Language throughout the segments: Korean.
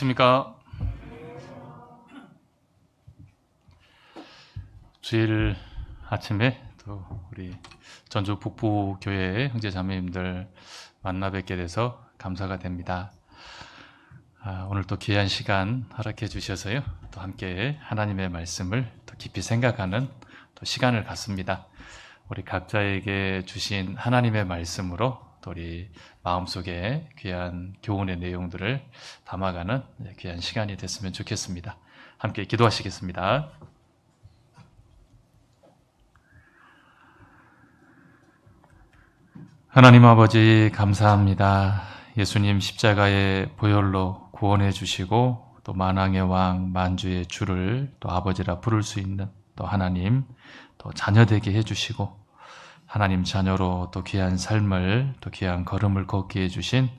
안녕하십니까. 주일 아침에 또 우리 전주 북부교회 형제자매님들 만나 뵙게 돼서 감사가 됩니다. 오늘 또 귀한 시간 허락해 주셔서요, 또 함께 하나님의 말씀을 더 깊이 생각하는 또 시간을 갖습니다. 우리 각자에게 주신 하나님의 말씀으로 또 우리 마음속에 귀한 교훈의 내용들을 담아가는 귀한 시간이 됐으면 좋겠습니다. 함께 기도하시겠습니다. 하나님 아버지 감사합니다. 예수님 십자가의 보혈로 구원해 주시고 또 만왕의 왕 만주의 주를 또 아버지라 부를 수 있는 또 하나님 또 자녀되게 해주시고 하나님 자녀로 또 귀한 삶을 또 귀한 걸음을 걷게 해주신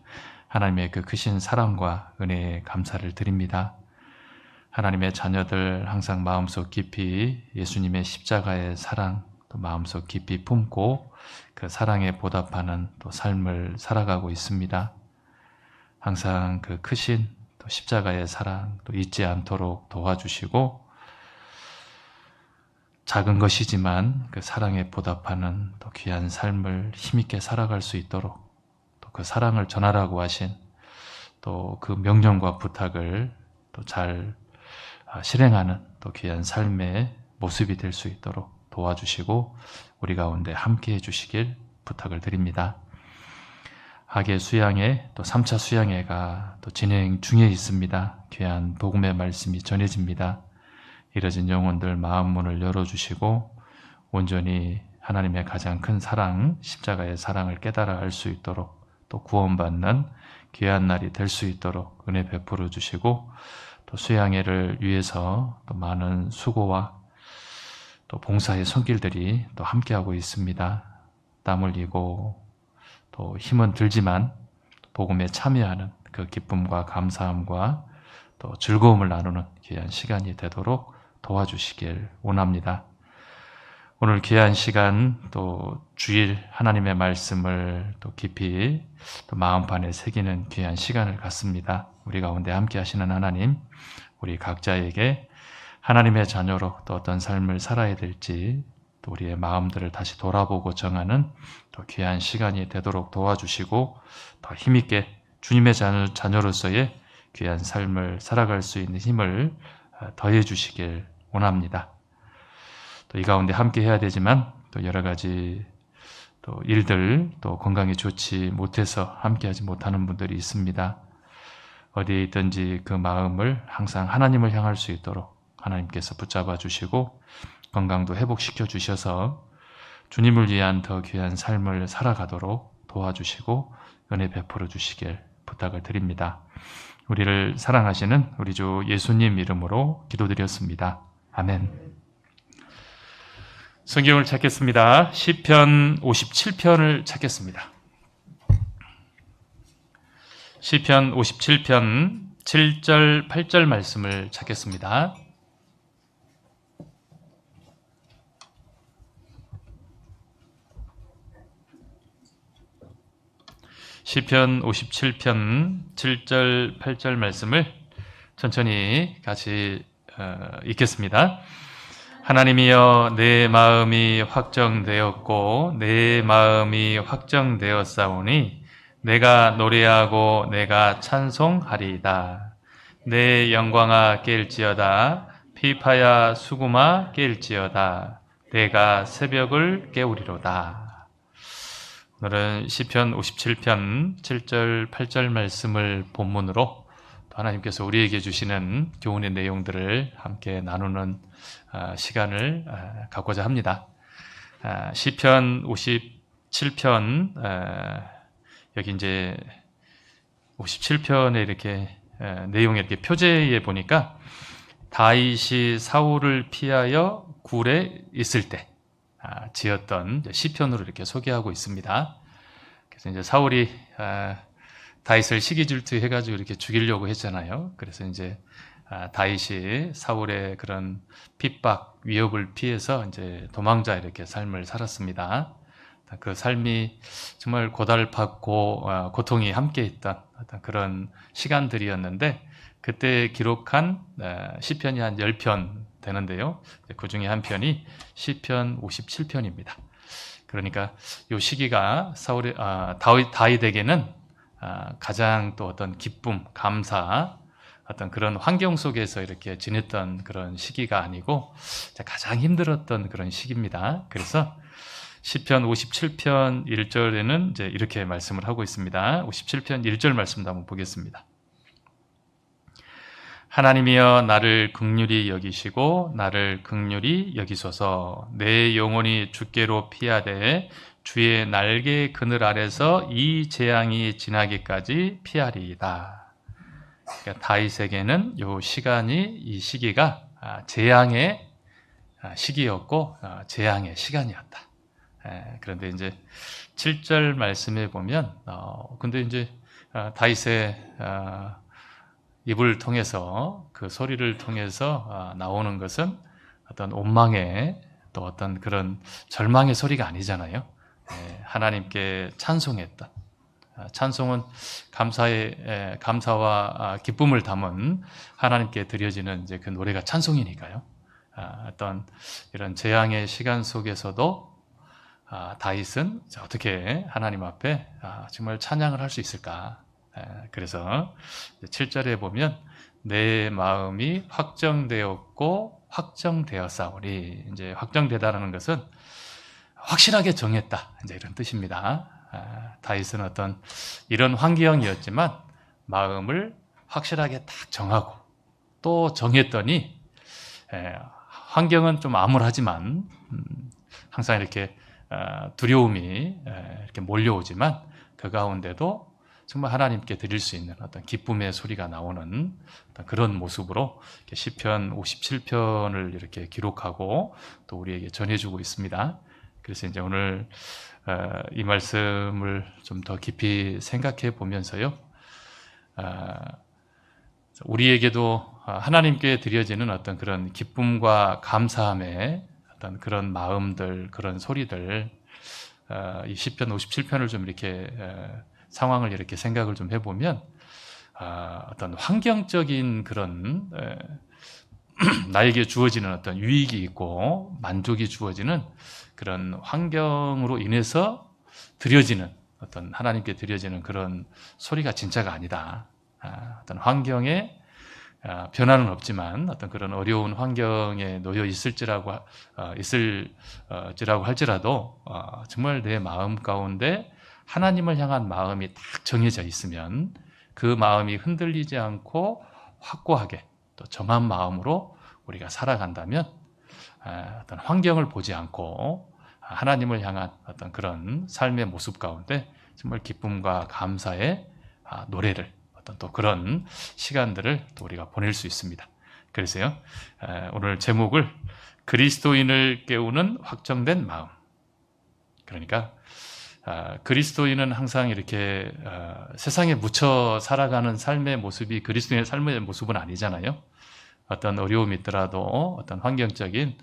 하나님의 그 크신 사랑과 은혜에 감사를 드립니다. 하나님의 자녀들 항상 마음속 깊이 예수님의 십자가의 사랑 또 마음속 깊이 품고 그 사랑에 보답하는 또 삶을 살아가고 있습니다. 항상 그 크신 또 십자가의 사랑 또 잊지 않도록 도와주시고 작은 것이지만 그 사랑에 보답하는 또 귀한 삶을 힘있게 살아갈 수 있도록 또 그 사랑을 전하라고 하신 또 그 명령과 부탁을 또 잘 실행하는 또 귀한 삶의 모습이 될 수 있도록 도와주시고 우리 가운데 함께 해주시길 부탁을 드립니다. 학예 수양회 또 3차 수양회가 또 진행 중에 있습니다. 귀한 복음의 말씀이 전해집니다. 이뤄진 영혼들 마음 문을 열어주시고 온전히 하나님의 가장 큰 사랑, 십자가의 사랑을 깨달아 알 수 있도록 또 구원받는 귀한 날이 될 수 있도록 은혜 베풀어 주시고 또 수양회를 위해서 또 많은 수고와 또 봉사의 손길들이 또 함께하고 있습니다. 땀 흘리고 또 힘은 들지만 복음에 참여하는 그 기쁨과 감사함과 또 즐거움을 나누는 귀한 시간이 되도록 도와주시길 원합니다. 오늘 귀한 시간 또 주일 하나님의 말씀을 또 깊이 또 마음판에 새기는 귀한 시간을 갖습니다. 우리 가운데 함께 하시는 하나님, 우리 각자에게 하나님의 자녀로 또 어떤 삶을 살아야 될지 또 우리의 마음들을 다시 돌아보고 정하는 또 귀한 시간이 되도록 도와주시고 더 힘있게 주님의 자녀로서의 귀한 삶을 살아갈 수 있는 힘을 더해 주시길 원합니다. 또 이 가운데 함께 해야 되지만 또 여러 가지 또 일들 또 건강이 좋지 못해서 함께 하지 못하는 분들이 있습니다. 어디에 있든지 그 마음을 항상 하나님을 향할 수 있도록 하나님께서 붙잡아 주시고 건강도 회복시켜 주셔서 주님을 위한 더 귀한 삶을 살아가도록 도와주시고 은혜 베풀어 주시길 부탁을 드립니다. 우리를 사랑하시는 우리 주 예수님 이름으로 기도드렸습니다. 아멘. 성경을 찾겠습니다. 시편 57편을 찾겠습니다. 시편 57편 7절 8절 말씀을 찾겠습니다. 시편 57편 7절 8절 말씀을 천천히 같이 읽겠습니다. 하나님이여 내 마음이 확정되었고 내 마음이 확정되었사오니 내가 노래하고 내가 찬송하리이다. 내 영광아 깰지어다. 피파야 수구마 깰지어다. 내가 새벽을 깨우리로다. 오늘은 시편 57편 7절 8절 말씀을 본문으로 또 하나님께서 우리에게 주시는 교훈의 내용들을 함께 나누는 시간을 갖고자 합니다. 시편 57편 여기 이제 57편에 이렇게 내용이 이렇게 표제에 보니까 다윗이 사울을 피하여 굴에 있을 때 지었던 시편으로 이렇게 소개하고 있습니다. 그래서 이제 사울이 다윗을 시기 질투해가지고 이렇게 죽이려고 했잖아요. 그래서 이제 다윗이 사울의 그런 핍박, 위협을 피해서 이제 도망자 이렇게 삶을 살았습니다. 그 삶이 정말 고달팠고 고통이 함께했던 어떤 그런 시간들이었는데 그때 기록한 시편이 한 10편 되는데요. 그 중에 한 편이 시편 57편입니다. 그러니까 이 시기가 다윗에게는 가장 또 어떤 기쁨, 감사, 어떤 그런 환경 속에서 이렇게 지냈던 그런 시기가 아니고 가장 힘들었던 그런 시기입니다. 그래서 시편 57편 1절에는 이제 이렇게 말씀을 하고 있습니다. 57편 1절 말씀도 한번 보겠습니다. 하나님이여 나를 긍휼히 여기시고 나를 긍휼히 여기소서. 내 영혼이 주께로 피하되 주의 날개 그늘 아래서 이 재앙이 지나기까지 피하리이다. 그러니까 다윗에게는 이 시기가 재앙의 시기였고 재앙의 시간이었다. 그런데 이제 7절 말씀에 보면 근데 이제 다윗의 입을 통해서 그 소리를 통해서 나오는 것은 어떤 온망의 또 어떤 그런 절망의 소리가 아니잖아요. 하나님께 찬송했던 찬송은 감사와 기쁨을 담은 하나님께 드려지는 이제 그 노래가 찬송이니까요. 어떤 이런 재앙의 시간 속에서도 다윗은 어떻게 하나님 앞에 정말 찬양을 할 수 있을까? 그래서 7절에 보면 내 마음이 확정되었고 확정되었사오니, 이제 확정되다라는 것은 확실하게 정했다, 이제 이런 뜻입니다. 다윗은 어떤 이런 환경이었지만 마음을 확실하게 딱 정하고 또 정했더니 환경은 좀 암울하지만 항상 이렇게 두려움이 이렇게 몰려오지만 그 가운데도 정말 하나님께 드릴 수 있는 어떤 기쁨의 소리가 나오는 그런 모습으로 시편 57편을 이렇게 기록하고 또 우리에게 전해주고 있습니다. 그래서 이제 오늘 이 말씀을 좀 더 깊이 생각해 보면서요, 우리에게도 하나님께 드려지는 어떤 그런 기쁨과 감사함의 어떤 그런 마음들, 그런 소리들, 이 시편 57편을 좀 이렇게 상황을 이렇게 생각을 좀 해보면 어떤 환경적인 그런 나에게 주어지는 어떤 유익이 있고 만족이 주어지는 그런 환경으로 인해서 드려지는 어떤 하나님께 드려지는 그런 소리가 진짜가 아니다. 어떤 환경에 변화는 없지만 어떤 그런 어려운 환경에 놓여 있을지라고 할지라도 정말 내 마음 가운데 하나님을 향한 마음이 딱 정해져 있으면 그 마음이 흔들리지 않고 확고하게 또 정한 마음으로 우리가 살아간다면 어떤 환경을 보지 않고 하나님을 향한 어떤 그런 삶의 모습 가운데 정말 기쁨과 감사의 노래를 어떤 또 그런 시간들을 또 우리가 보낼 수 있습니다. 그래서요, 오늘 제목을 그리스도인을 깨우는 확정된 마음. 그러니까 그리스도인은 항상 이렇게 세상에 묻혀 살아가는 삶의 모습이 그리스도인의 삶의 모습은 아니잖아요. 어떤 어려움이 있더라도 어떤 환경적인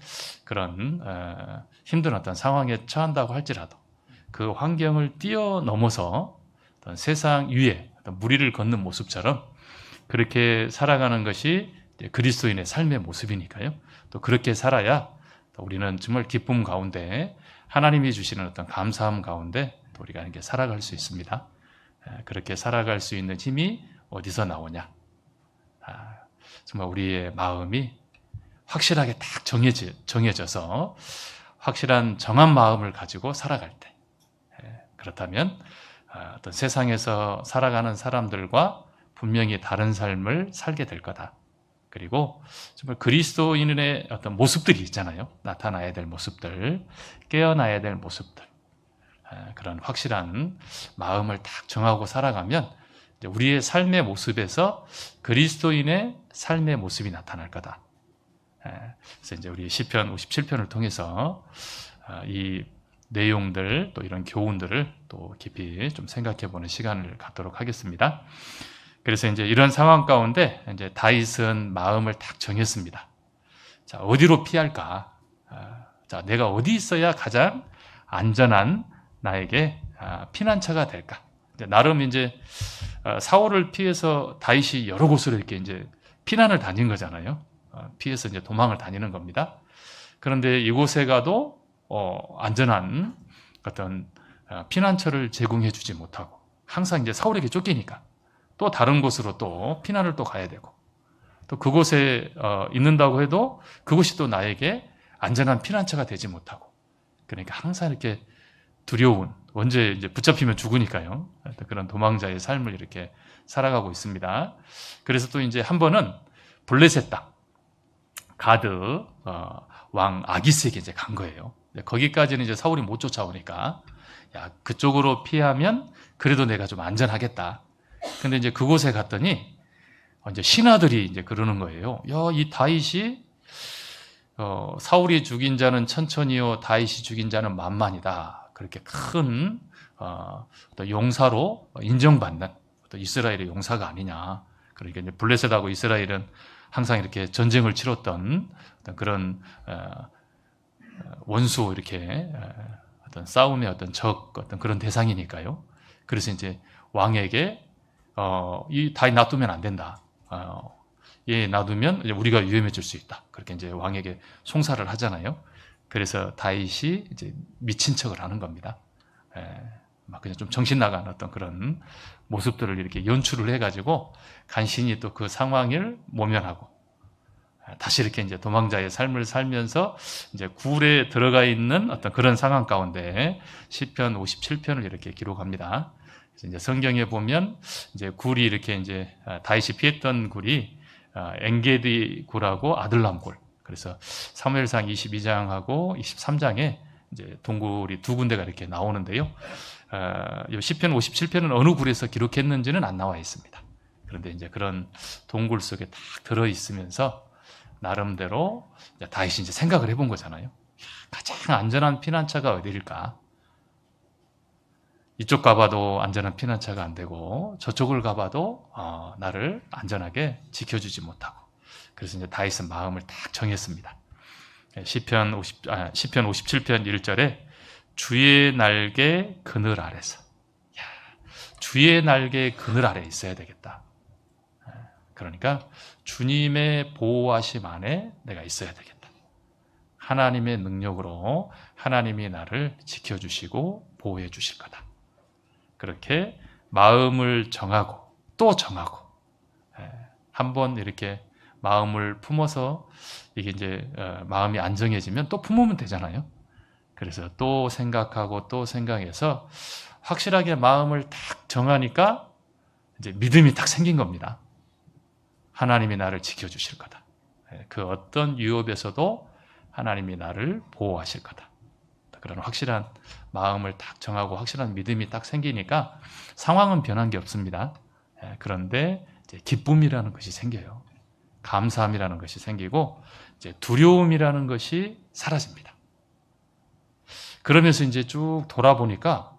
그런 힘든 어떤 상황에 처한다고 할지라도 그 환경을 뛰어넘어서 어떤 세상 위에 어떤 무리를 걷는 모습처럼 그렇게 살아가는 것이 그리스도인의 삶의 모습이니까요. 또 그렇게 살아야 우리는 정말 기쁨 가운데 하나님이 주시는 어떤 감사함 가운데 또 우리가 이렇게 살아갈 수 있습니다. 그렇게 살아갈 수 있는 힘이 어디서 나오냐? 정말 우리의 마음이 확실하게 딱 정해져서 확실한 정한 마음을 가지고 살아갈 때, 그렇다면 어떤 세상에서 살아가는 사람들과 분명히 다른 삶을 살게 될 거다. 그리고 정말 그리스도인의 어떤 모습들이 있잖아요. 나타나야 될 모습들, 깨어나야 될 모습들, 그런 확실한 마음을 딱 정하고 살아가면 우리의 삶의 모습에서 그리스도인의 삶의 모습이 나타날 거다. 그래서 이제 우리 시편 57편을 통해서 이 내용들 또 이런 교훈들을 또 깊이 좀 생각해보는 시간을 갖도록 하겠습니다. 그래서 이제 이런 상황 가운데 이제 다윗은 마음을 딱 정했습니다. 자, 어디로 피할까? 자, 내가 어디 있어야 가장 안전한 나에게 피난처가 될까? 나름 이제 사울을 피해서 다윗이 여러 곳으로 이렇게 이제 피난을 다닌 거잖아요. 피해서 이제 도망을 다니는 겁니다. 그런데 이곳에 가도 안전한 어떤 피난처를 제공해 주지 못하고 항상 이제 사울에게 쫓기니까 또 다른 곳으로 또 피난을 또 가야 되고 또 그곳에 있는다고 해도 그곳이 또 나에게 안전한 피난처가 되지 못하고 그러니까 항상 이렇게 두려운 언제 이제 붙잡히면 죽으니까요. 그런 도망자의 삶을 이렇게 살아가고 있습니다. 그래서 또 이제 한 번은 블레셋 땅 가드 왕 아기스에게 이제 간 거예요. 거기까지는 이제 사울이 못 쫓아오니까 야 그쪽으로 피하면 그래도 내가 좀 안전하겠다. 근데 이제 그곳에 갔더니 이제 신하들이 이제 그러는 거예요. 야, 이 다윗이 사울이 죽인 자는 천천히요, 다윗이 죽인 자는 만만이다. 그렇게 큰 어떤 용사로 인정받는 어떤 이스라엘의 용사가 아니냐. 그러니까 이제 블레셋하고 이스라엘은 항상 이렇게 전쟁을 치렀던 어떤 그런 원수 이렇게 어떤 싸움의 어떤 적 어떤 그런 대상이니까요. 그래서 이제 왕에게 이 다윗 놔두면 안 된다. 얘 놔두면 이제 우리가 위험해질 수 있다. 그렇게 이제 왕에게 송사를 하잖아요. 그래서 다윗이 이제 미친 척을 하는 겁니다. 막 그냥 좀 정신 나간 어떤 그런 모습들을 이렇게 연출을 해가지고 간신히 또 그 상황을 모면하고 다시 이렇게 이제 도망자의 삶을 살면서 이제 굴에 들어가 있는 어떤 그런 상황 가운데 시편 57편을 이렇게 기록합니다. 그래서 이제 성경에 보면 이제 굴이 이렇게 이제 다윗이 피했던 굴이 엔게디 굴하고 아들람 굴. 그래서 사무엘상 22장하고 23장에 이제 동굴이 두 군데가 이렇게 나오는데요. 이 시편 57편은 어느 굴에서 기록했는지는 안 나와 있습니다. 그런데 이제 그런 동굴 속에 딱 들어 있으면서 나름대로 다윗이 이제 생각을 해본 거잖아요. 가장 안전한 피난처가 어디일까? 이쪽 가봐도 안전한 피난처가 안 되고 저쪽을 가봐도 나를 안전하게 지켜주지 못하고 그래서 이제 다윗은 마음을 딱 정했습니다. 시편 57편 1절에 주의 날개 그늘 아래서 주의 날개 그늘 아래 있어야 되겠다. 그러니까 주님의 보호하심 안에 내가 있어야 되겠다. 하나님의 능력으로 하나님이 나를 지켜주시고 보호해 주실 거다. 그렇게 마음을 정하고 또 정하고 한번 이렇게 마음을 품어서 이게 이제 마음이 안정해지면 또 품으면 되잖아요. 그래서 또 생각하고 또 생각해서 확실하게 마음을 딱 정하니까 이제 믿음이 딱 생긴 겁니다. 하나님이 나를 지켜주실 거다. 그 어떤 유업에서도 하나님이 나를 보호하실 거다. 그런 확실한 마음을 딱 정하고 확실한 믿음이 딱 생기니까 상황은 변한 게 없습니다. 그런데 이제 기쁨이라는 것이 생겨요. 감사함이라는 것이 생기고 이제 두려움이라는 것이 사라집니다. 그러면서 이제 쭉 돌아보니까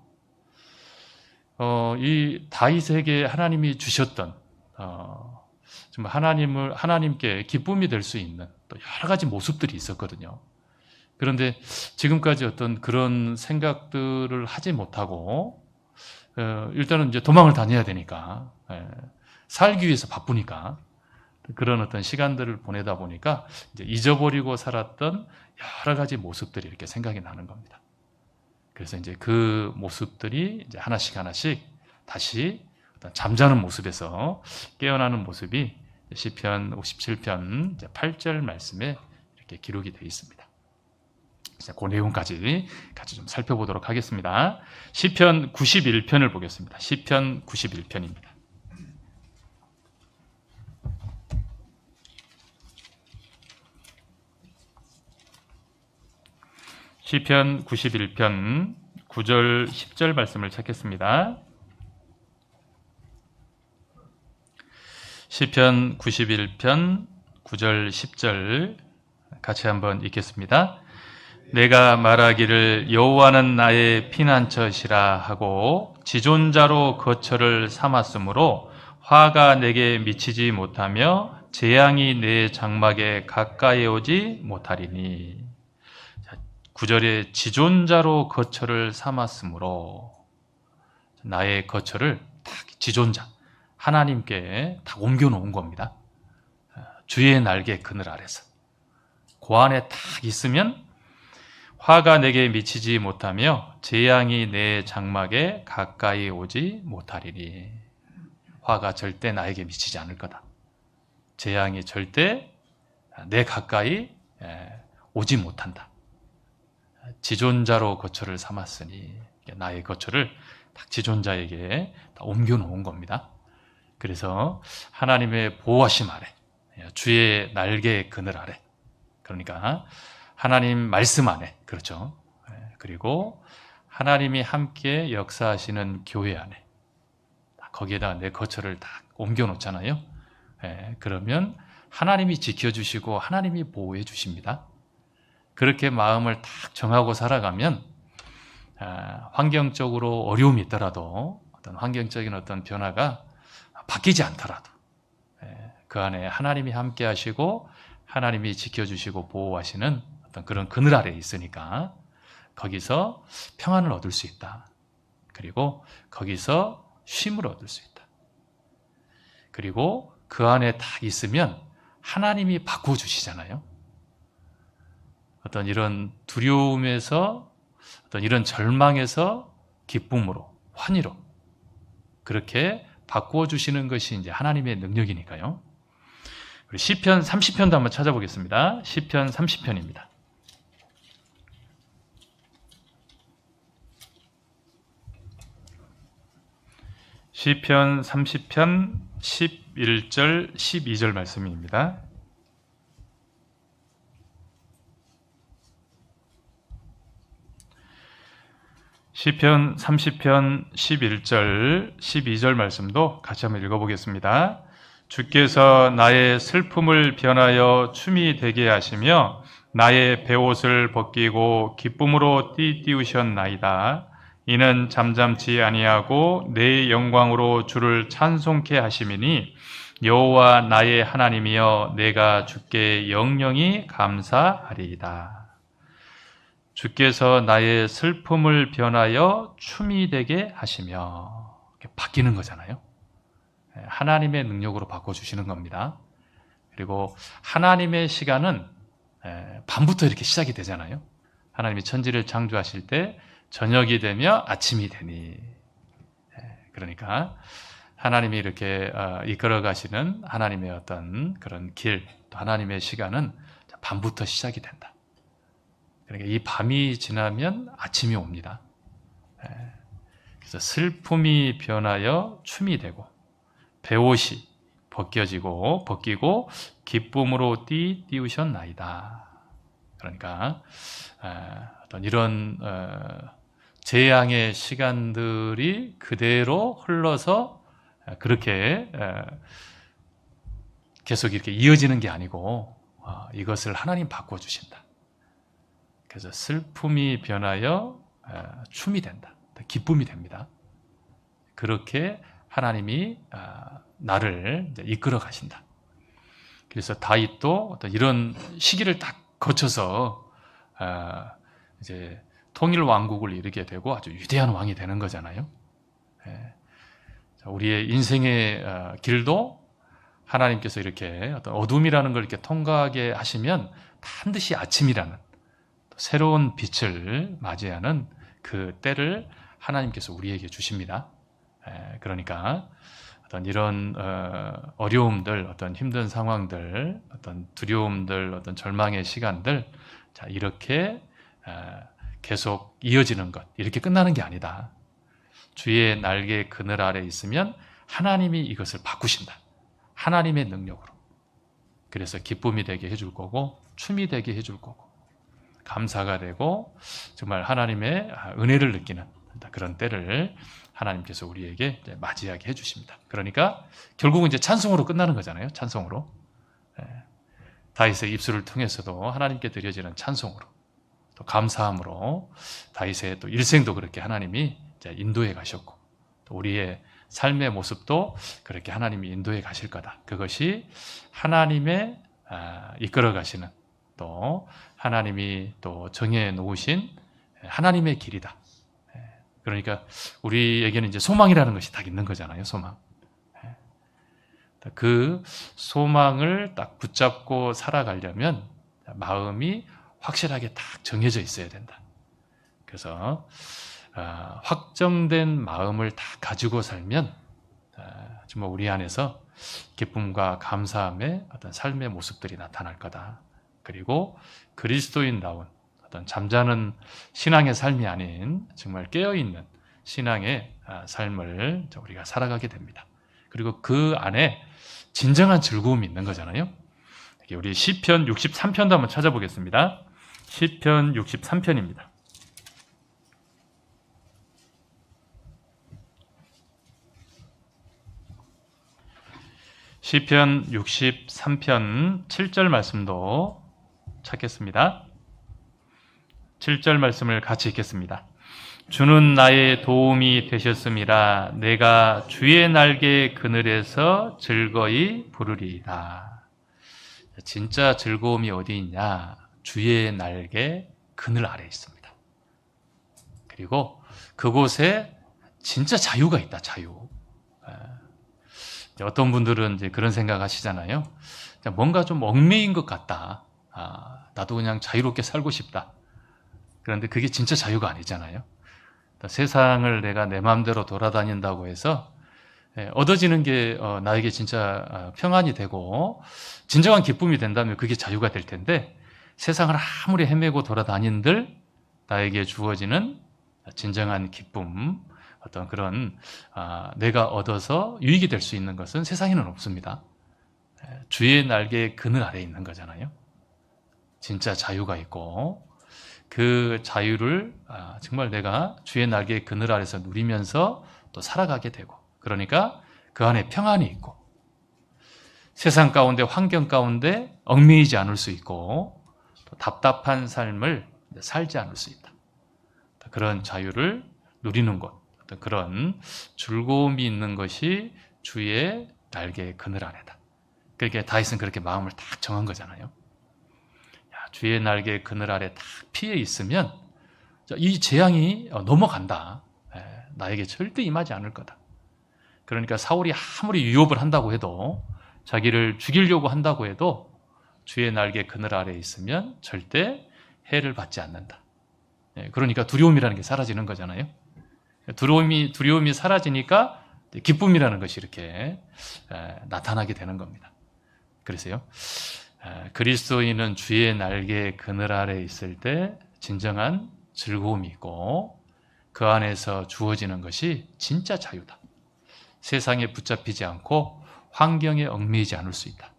이 다윗에게 하나님이 주셨던 정말 하나님께 기쁨이 될 수 있는 또 여러 가지 모습들이 있었거든요. 그런데 지금까지 어떤 그런 생각들을 하지 못하고 일단은 이제 도망을 다녀야 되니까 살기 위해서 바쁘니까 그런 어떤 시간들을 보내다 보니까 이제 잊어버리고 살았던 여러 가지 모습들이 이렇게 생각이 나는 겁니다. 그래서 이제 그 모습들이 이제 하나씩 다시 어떤 잠자는 모습에서 깨어나는 모습이 시편 57편 8절 말씀에 이렇게 기록이 되어 있습니다. 그 내용까지 같이 좀 살펴보도록 하겠습니다. 시편 91편을 보겠습니다. 시편 91편입니다. 시편 91편 9절 10절 말씀을 찾겠습니다. 시편 91편 9절 10절 같이 한번 읽겠습니다. 내가 말하기를 여호와는 나의 피난처시라 하고 지존자로 거처를 삼았으므로 화가 내게 미치지 못하며 재앙이 내 장막에 가까이 오지 못하리니. 9절에 지존자로 거처를 삼았으므로 나의 거처를 딱 지존자 하나님께 다 옮겨놓은 겁니다. 주의 날개 그늘 아래서. 그 안에 딱 있으면 화가 내게 미치지 못하며 재앙이 내 장막에 가까이 오지 못하리니. 화가 절대 나에게 미치지 않을 거다. 재앙이 절대 내 가까이 오지 못한다. 지존자로 거처를 삼았으니 나의 거처를 딱 지존자에게 다 옮겨놓은 겁니다. 그래서 하나님의 보호하심 아래, 주의 날개 그늘 아래, 그러니까 하나님 말씀 안에, 그렇죠. 그리고 하나님이 함께 역사하시는 교회 안에, 거기에다 내 거처를 딱 옮겨놓잖아요. 그러면 하나님이 지켜주시고 하나님이 보호해 주십니다. 그렇게 마음을 딱 정하고 살아가면 환경적으로 어려움이 있더라도 어떤 환경적인 어떤 변화가 바뀌지 않더라도 그 안에 하나님이 함께 하시고 하나님이 지켜주시고 보호하시는 어떤 그런 그늘 아래에 있으니까 거기서 평안을 얻을 수 있다. 그리고 거기서 쉼을 얻을 수 있다. 그리고 그 안에 딱 있으면 하나님이 바꿔주시잖아요. 어떤 이런 두려움에서, 어떤 이런 절망에서 기쁨으로, 환희로 그렇게 바꿔주시는 것이 이제 하나님의 능력이니까요. 우리 시편 30편도 한번 찾아보겠습니다. 시편 30편입니다. 시편 30편 11절 12절 말씀입니다. 시편 30편 11절 12절 말씀도 같이 한번 읽어보겠습니다. 주께서 나의 슬픔을 변하여 춤이 되게 하시며 나의 베옷을 벗기고 기쁨으로 띠띠우셨나이다. 이는 잠잠치 아니하고 내 영광으로 주를 찬송케 하심이니 여호와 나의 하나님이여 내가 주께 영영이 감사하리이다. 주께서 나의 슬픔을 변하여 춤이 되게 하시며, 바뀌는 거잖아요. 하나님의 능력으로 바꿔주시는 겁니다. 그리고 하나님의 시간은 밤부터 이렇게 시작이 되잖아요. 하나님이 천지를 창조하실 때 저녁이 되며 아침이 되니, 그러니까 하나님이 이렇게 이끌어 가시는 하나님의 어떤 그런 길, 또 하나님의 시간은 밤부터 시작이 된다. 그러니까 이 밤이 지나면 아침이 옵니다. 그래서 슬픔이 변하여 춤이 되고 베옷이 벗기고 기쁨으로 띠띠우셨나이다. 그러니까 어떤 이런 재앙의 시간들이 그대로 흘러서 그렇게 계속 이렇게 이어지는 게 아니고 이것을 하나님 바꿔주신다. 그래서 슬픔이 변하여 춤이 된다. 기쁨이 됩니다. 그렇게 하나님이 나를 이끌어 가신다. 그래서 다윗도 어떤 이런 시기를 딱 거쳐서 이제 통일 왕국을 이루게 되고 아주 위대한 왕이 되는 거잖아요. 우리의 인생의 길도 하나님께서 이렇게 어떤 어둠이라는 걸 이렇게 통과하게 하시면 반드시 아침이라는 새로운 빛을 맞이하는 그 때를 하나님께서 우리에게 주십니다. 그러니까 어떤 이런 어려움들, 어떤 힘든 상황들, 어떤 두려움들, 어떤 절망의 시간들, 자 이렇게 계속 이어지는 것, 이렇게 끝나는 게 아니다. 주의 날개 그늘 아래 있으면 하나님이 이것을 바꾸신다. 하나님의 능력으로. 그래서 기쁨이 되게 해줄 거고 춤이 되게 해줄 거고 감사가 되고 정말 하나님의 은혜를 느끼는 그런 때를 하나님께서 우리에게 맞이하게 해주십니다. 그러니까 결국은 이제 찬송으로 끝나는 거잖아요. 찬송으로. 다윗의 입술을 통해서도 하나님께 드려지는 찬송으로 또 감사함으로 다윗의 또 일생도 그렇게 하나님이 인도해 가셨고 또 우리의 삶의 모습도 그렇게 하나님이 인도해 가실 거다. 그것이 하나님의 이끌어 가시는 또 하나님이 또 정해 놓으신 하나님의 길이다. 그러니까 우리에게는 이제 소망이라는 것이 딱 있는 거잖아요. 소망. 그 소망을 딱 붙잡고 살아가려면 마음이 확실하게 딱 정해져 있어야 된다. 그래서 확정된 마음을 다 가지고 살면 정말 우리 안에서 기쁨과 감사함의 어떤 삶의 모습들이 나타날 거다. 그리고 그리스도인다운 어떤 잠자는 신앙의 삶이 아닌 정말 깨어있는 신앙의 삶을 우리가 살아가게 됩니다. 그리고 그 안에 진정한 즐거움이 있는 거잖아요. 우리 시편 63편도 한번 찾아보겠습니다. 시편 63편입니다. 시편 63편 7절 말씀도 찾겠습니다. 7절 말씀을 같이 읽겠습니다. 주는 나의 도움이 되셨음이라 내가 주의 날개 그늘에서 즐거이 부르리이다. 진짜 즐거움이 어디 있냐? 주의 날개 그늘 아래에 있습니다. 그리고 그곳에 진짜 자유가 있다. 자유. 어떤 분들은 이제 그런 생각 하시잖아요. 뭔가 좀 얽매인 것 같다. 나도 그냥 자유롭게 살고 싶다. 그런데 그게 진짜 자유가 아니잖아요. 세상을 내가 내 마음대로 돌아다닌다고 해서 얻어지는 게 나에게 진짜 평안이 되고 진정한 기쁨이 된다면 그게 자유가 될 텐데, 세상을 아무리 헤매고 돌아다닌들 나에게 주어지는 진정한 기쁨, 어떤 그런 내가 얻어서 유익이 될 수 있는 것은 세상에는 없습니다. 주의 날개 그늘 아래에 있는 거잖아요. 진짜 자유가 있고 그 자유를 정말 내가 주의 날개 그늘 아래서 누리면서 또 살아가게 되고, 그러니까 그 안에 평안이 있고 세상 가운데 환경 가운데 얽매이지 않을 수 있고 또 답답한 삶을 살지 않을 수 있다. 그런 자유를 누리는 것, 그런 즐거움이 있는 것이 주의 날개 그늘 아래다. 그러니까 다윗은 그렇게 마음을 딱 정한 거잖아요. 주의 날개 그늘 아래 딱 피해 있으면 이 재앙이 넘어간다. 나에게 절대 임하지 않을 거다. 그러니까 사울이 아무리 유업을 한다고 해도, 자기를 죽이려고 한다고 해도 주의 날개 그늘 아래에 있으면 절대 해를 받지 않는다. 그러니까 두려움이라는 게 사라지는 거잖아요. 두려움이 사라지니까 기쁨이라는 것이 이렇게 나타나게 되는 겁니다. 그래서요, 그리스도인은 주의 날개 그늘 아래에 있을 때 진정한 즐거움이 있고 그 안에서 주어지는 것이 진짜 자유다. 세상에 붙잡히지 않고 환경에 얽매이지 않을 수 있다.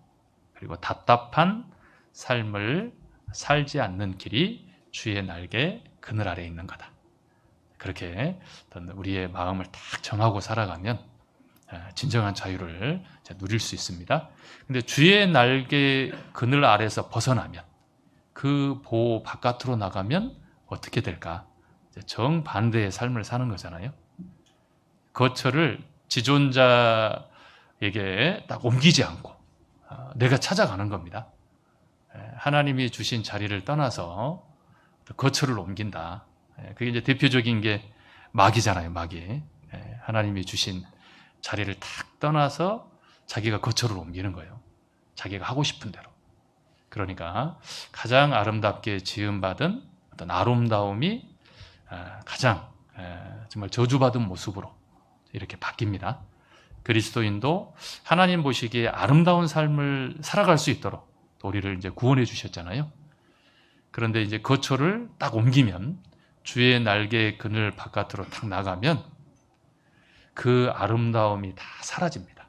그리고 답답한 삶을 살지 않는 길이 주의 날개 그늘 아래에 있는 거다. 그렇게 우리의 마음을 딱 정하고 살아가면 진정한 자유를 누릴 수 있습니다. 근데 주의 날개 그늘 아래에서 벗어나면, 그 보호 바깥으로 나가면 어떻게 될까? 정반대의 삶을 사는 거잖아요. 거처를 지존자에게 딱 옮기지 않고 내가 찾아가는 겁니다. 하나님이 주신 자리를 떠나서 거처를 옮긴다. 그게 이제 대표적인 게 마귀잖아요. 마귀. 하나님이 주신 자리를 탁 떠나서 자기가 거처를 옮기는 거예요. 자기가 하고 싶은 대로. 그러니까 가장 아름답게 지음받은 어떤 아름다움이 가장 정말 저주받은 모습으로 이렇게 바뀝니다. 그리스도인도 하나님 보시기에 아름다운 삶을 살아갈 수 있도록 또 우리를 이제 구원해 주셨잖아요. 그런데 이제 거처를 딱 옮기면, 주의 날개 그늘 바깥으로 탁 나가면 그 아름다움이 다 사라집니다.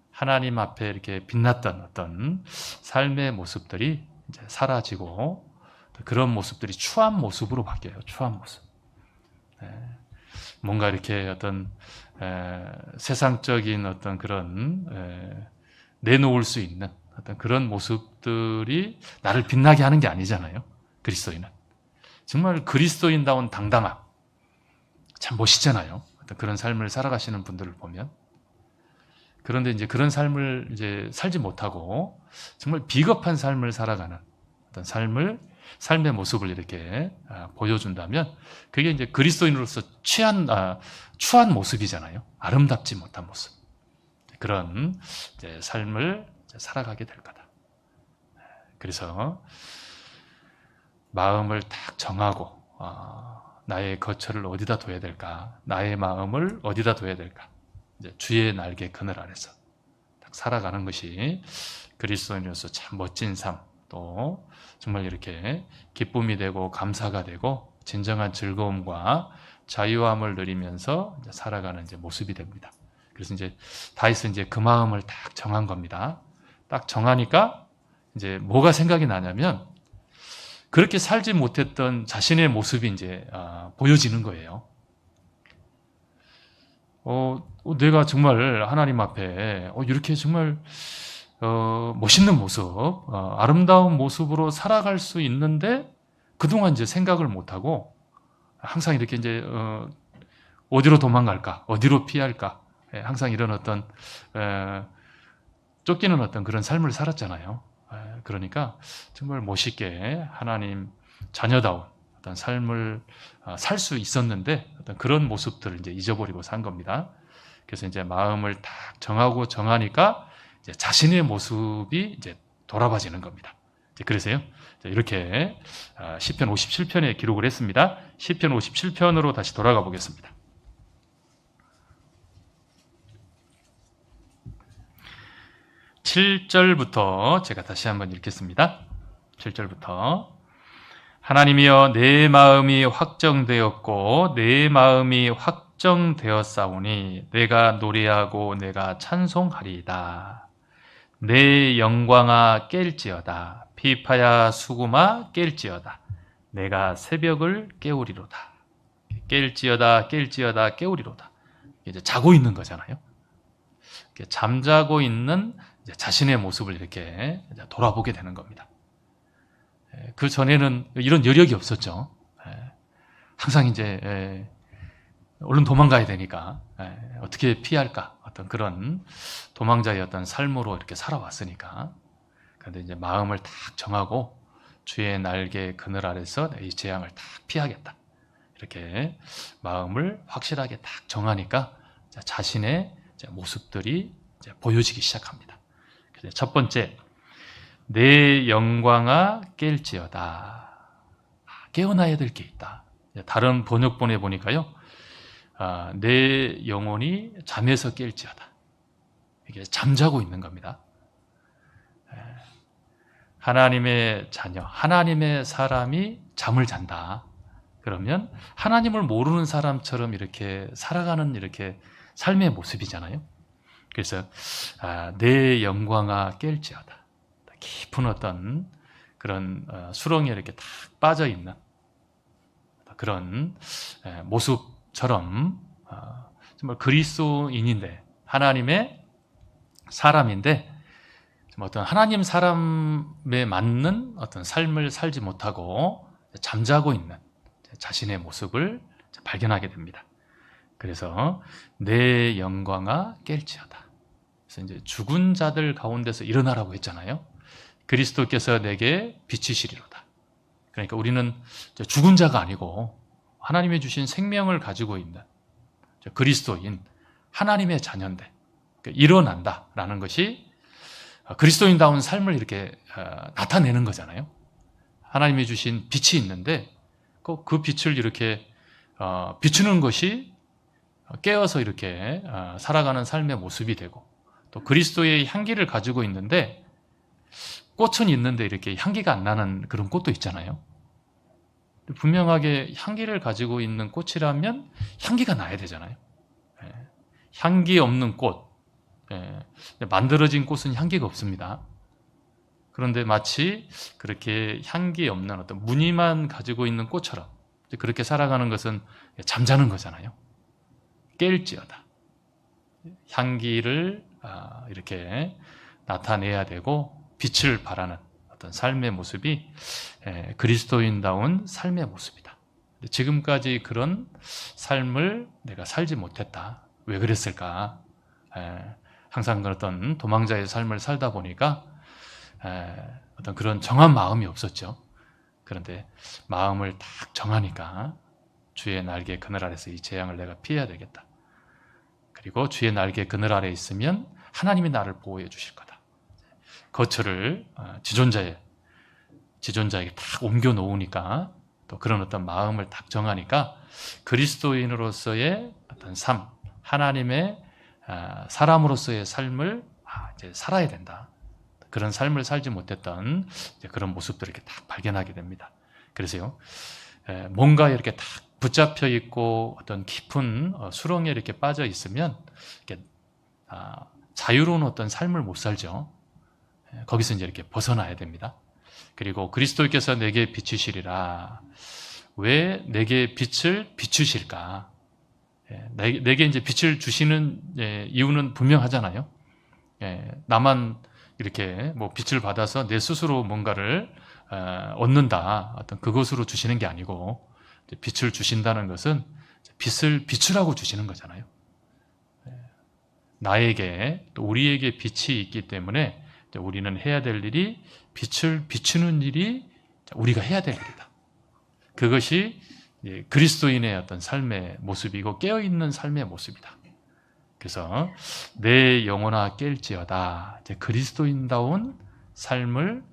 하나님 앞에 이렇게 빛났던 어떤 삶의 모습들이 이제 사라지고 그런 모습들이 추한 모습으로 바뀌어요. 추한 모습. 뭔가 이렇게 어떤 세상적인 어떤 그런 내놓을 수 있는 어떤 그런 모습들이 나를 빛나게 하는 게 아니잖아요. 그리스도인은 정말 그리스도인다운 당당함, 참 멋있잖아요. 어떤 그런 삶을 살아가시는 분들을 보면. 그런데 이제 그런 삶을 이제 살지 못하고 정말 비겁한 삶을 살아가는 어떤 삶의 모습을 이렇게 보여준다면, 그게 이제 그리스도인으로서 추한 모습이잖아요. 아름답지 못한 모습. 그런 이제 삶을 살아가게 될 거다. 그래서 마음을 딱 정하고 나의 거처를 어디다 둬야 될까? 나의 마음을 어디다 둬야 될까? 이제 주의 날개 그늘 아래서 딱 살아가는 것이 그리스도인으로서 참 멋진 삶, 또 정말 이렇게 기쁨이 되고 감사가 되고 진정한 즐거움과 자유함을 누리면서 이제 살아가는 이제 모습이 됩니다. 그래서 이제 다윗은 이제 그 마음을 딱 정한 겁니다. 딱 정하니까 이제 뭐가 생각이 나냐면 그렇게 살지 못했던 자신의 모습이 이제 보여지는 거예요. 내가 정말 하나님 앞에 이렇게 정말 멋있는 모습, 아름다운 모습으로 살아갈 수 있는데 그동안 이제 생각을 못하고 항상 이렇게 이제 어디로 도망갈까, 어디로 피할까, 항상 이런 어떤 쫓기는 어떤 그런 삶을 살았잖아요. 그러니까 정말 멋있게 하나님 자녀다운 어떤 삶을 살 수 있었는데 어떤 그런 모습들을 이제 잊어버리고 산 겁니다. 그래서 이제 마음을 딱 정하니까 이제 자신의 모습이 이제 돌아봐지는 겁니다. 그래서요, 이렇게 시편 57편에 기록을 했습니다. 시편 57편으로 다시 돌아가 보겠습니다. 7절부터 제가 다시 한번 읽겠습니다. 7절부터 하나님이여 내 마음이 확정되었고 내 마음이 확정되었사오니 내가 노래하고 내가 찬송하리이다. 내 영광아 깰지어다. 피파야 수구마 깰지어다. 내가 새벽을 깨우리로다. 깰지어다 깨우리로다. 이제 자고 있는 거잖아요. 잠자고 있는 자신의 모습을 이렇게 돌아보게 되는 겁니다. 그 전에는 이런 여력이 없었죠. 항상 이제 얼른 도망가야 되니까 어떻게 피할까 어떤 그런 도망자의 어떤 삶으로 이렇게 살아왔으니까. 그런데 이제 마음을 딱 정하고 주의 날개 그늘 아래서 이 재앙을 딱 피하겠다. 이렇게 마음을 확실하게 딱 정하니까 자신의 모습들이 이제 보여지기 시작합니다. 첫 번째, 내 영광아 깰지어다. 깨어나야 될 게 있다. 다른 번역본에 보니까요, 내 영혼이 잠에서 깰지어다. 이게 잠자고 있는 겁니다. 하나님의 자녀, 하나님의 사람이 잠을 잔다. 그러면 하나님을 모르는 사람처럼 이렇게 살아가는 이렇게 삶의 모습이잖아요. 그래서 내 영광아 깰지어다. 깊은 어떤 그런 수렁에 이렇게 딱 빠져 있는 그런 모습처럼 정말 그리스도인인데 하나님의 사람인데 어떤 하나님 사람에 맞는 어떤 삶을 살지 못하고 잠자고 있는 자신의 모습을 발견하게 됩니다. 그래서 내 영광아 깰지어다. 그래서 이제 죽은 자들 가운데서 일어나라고 했잖아요. 그리스도께서 내게 비치시리로다. 그러니까 우리는 죽은 자가 아니고 하나님이 주신 생명을 가지고 있는 그리스도인, 하나님의 자녀인데 일어난다라는 것이 그리스도인다운 삶을 이렇게 나타내는 거잖아요. 하나님이 주신 빛이 있는데 그 빛을 이렇게 비추는 것이 깨어서 이렇게 살아가는 삶의 모습이 되고, 또 그리스도의 향기를 가지고 있는데 꽃은 있는데 이렇게 향기가 안 나는 그런 꽃도 있잖아요. 분명하게 향기를 가지고 있는 꽃이라면 향기가 나야 되잖아요. 향기 없는 꽃, 만들어진 꽃은 향기가 없습니다. 그런데 마치 그렇게 향기 없는 어떤 무늬만 가지고 있는 꽃처럼 그렇게 살아가는 것은 잠자는 거잖아요. 깰지어다. 향기를 이렇게 나타내야 되고 빛을 발하는 어떤 삶의 모습이 그리스도인다운 삶의 모습이다. 지금까지 그런 삶을 내가 살지 못했다. 왜 그랬을까? 항상 어떤 도망자의 삶을 살다 보니까 어떤 그런 정한 마음이 없었죠. 그런데 마음을 딱 정하니까 주의 날개 그늘 아래서 이 재앙을 내가 피해야 되겠다. 그리고 주의 날개 그늘 아래 있으면 하나님이 나를 보호해 주실 거다. 거처를 지존자에게 딱 옮겨 놓으니까, 또 그런 어떤 마음을 딱 정하니까 그리스도인으로서의 어떤 삶, 하나님의 사람으로서의 삶을 이제 살아야 된다. 그런 삶을 살지 못했던 그런 모습들을 이렇게 딱 발견하게 됩니다. 그래서요, 뭔가 이렇게 딱 붙잡혀 있고 어떤 깊은 수렁에 이렇게 빠져 있으면 이렇게 자유로운 어떤 삶을 못 살죠. 거기서 이제 이렇게 벗어나야 됩니다. 그리고 그리스도께서 내게 비추시리라. 왜 내게 빛을 비추실까? 내게 이제 빛을 주시는 이유는 분명하잖아요. 나만 이렇게 뭐 빛을 받아서 내 스스로 뭔가를 얻는다, 어떤 그것으로 주시는 게 아니고, 빛을 주신다는 것은 빛을 비추라고 주시는 거잖아요. 나에게 또 우리에게 빛이 있기 때문에 우리는 해야 될 일이 빛을 비추는 일이 우리가 해야 될 일이다. 그것이 그리스도인의 어떤 삶의 모습이고 깨어있는 삶의 모습이다. 그래서 내 영혼아 깰지어다. 이제 그리스도인다운 삶을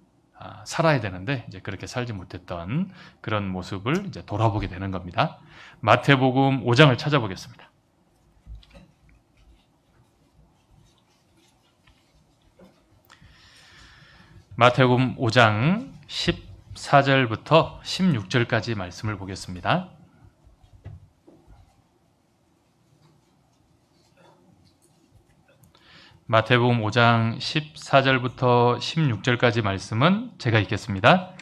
살아야 되는데 이제 그렇게 살지 못했던 그런 모습을 이제 돌아보게 되는 겁니다. 마태복음 5장을 찾아보겠습니다. 마태복음 5장 14절부터 16절까지 말씀을 보겠습니다. 마태복음 5장 14절부터 16절까지 말씀은 제가 읽겠습니다.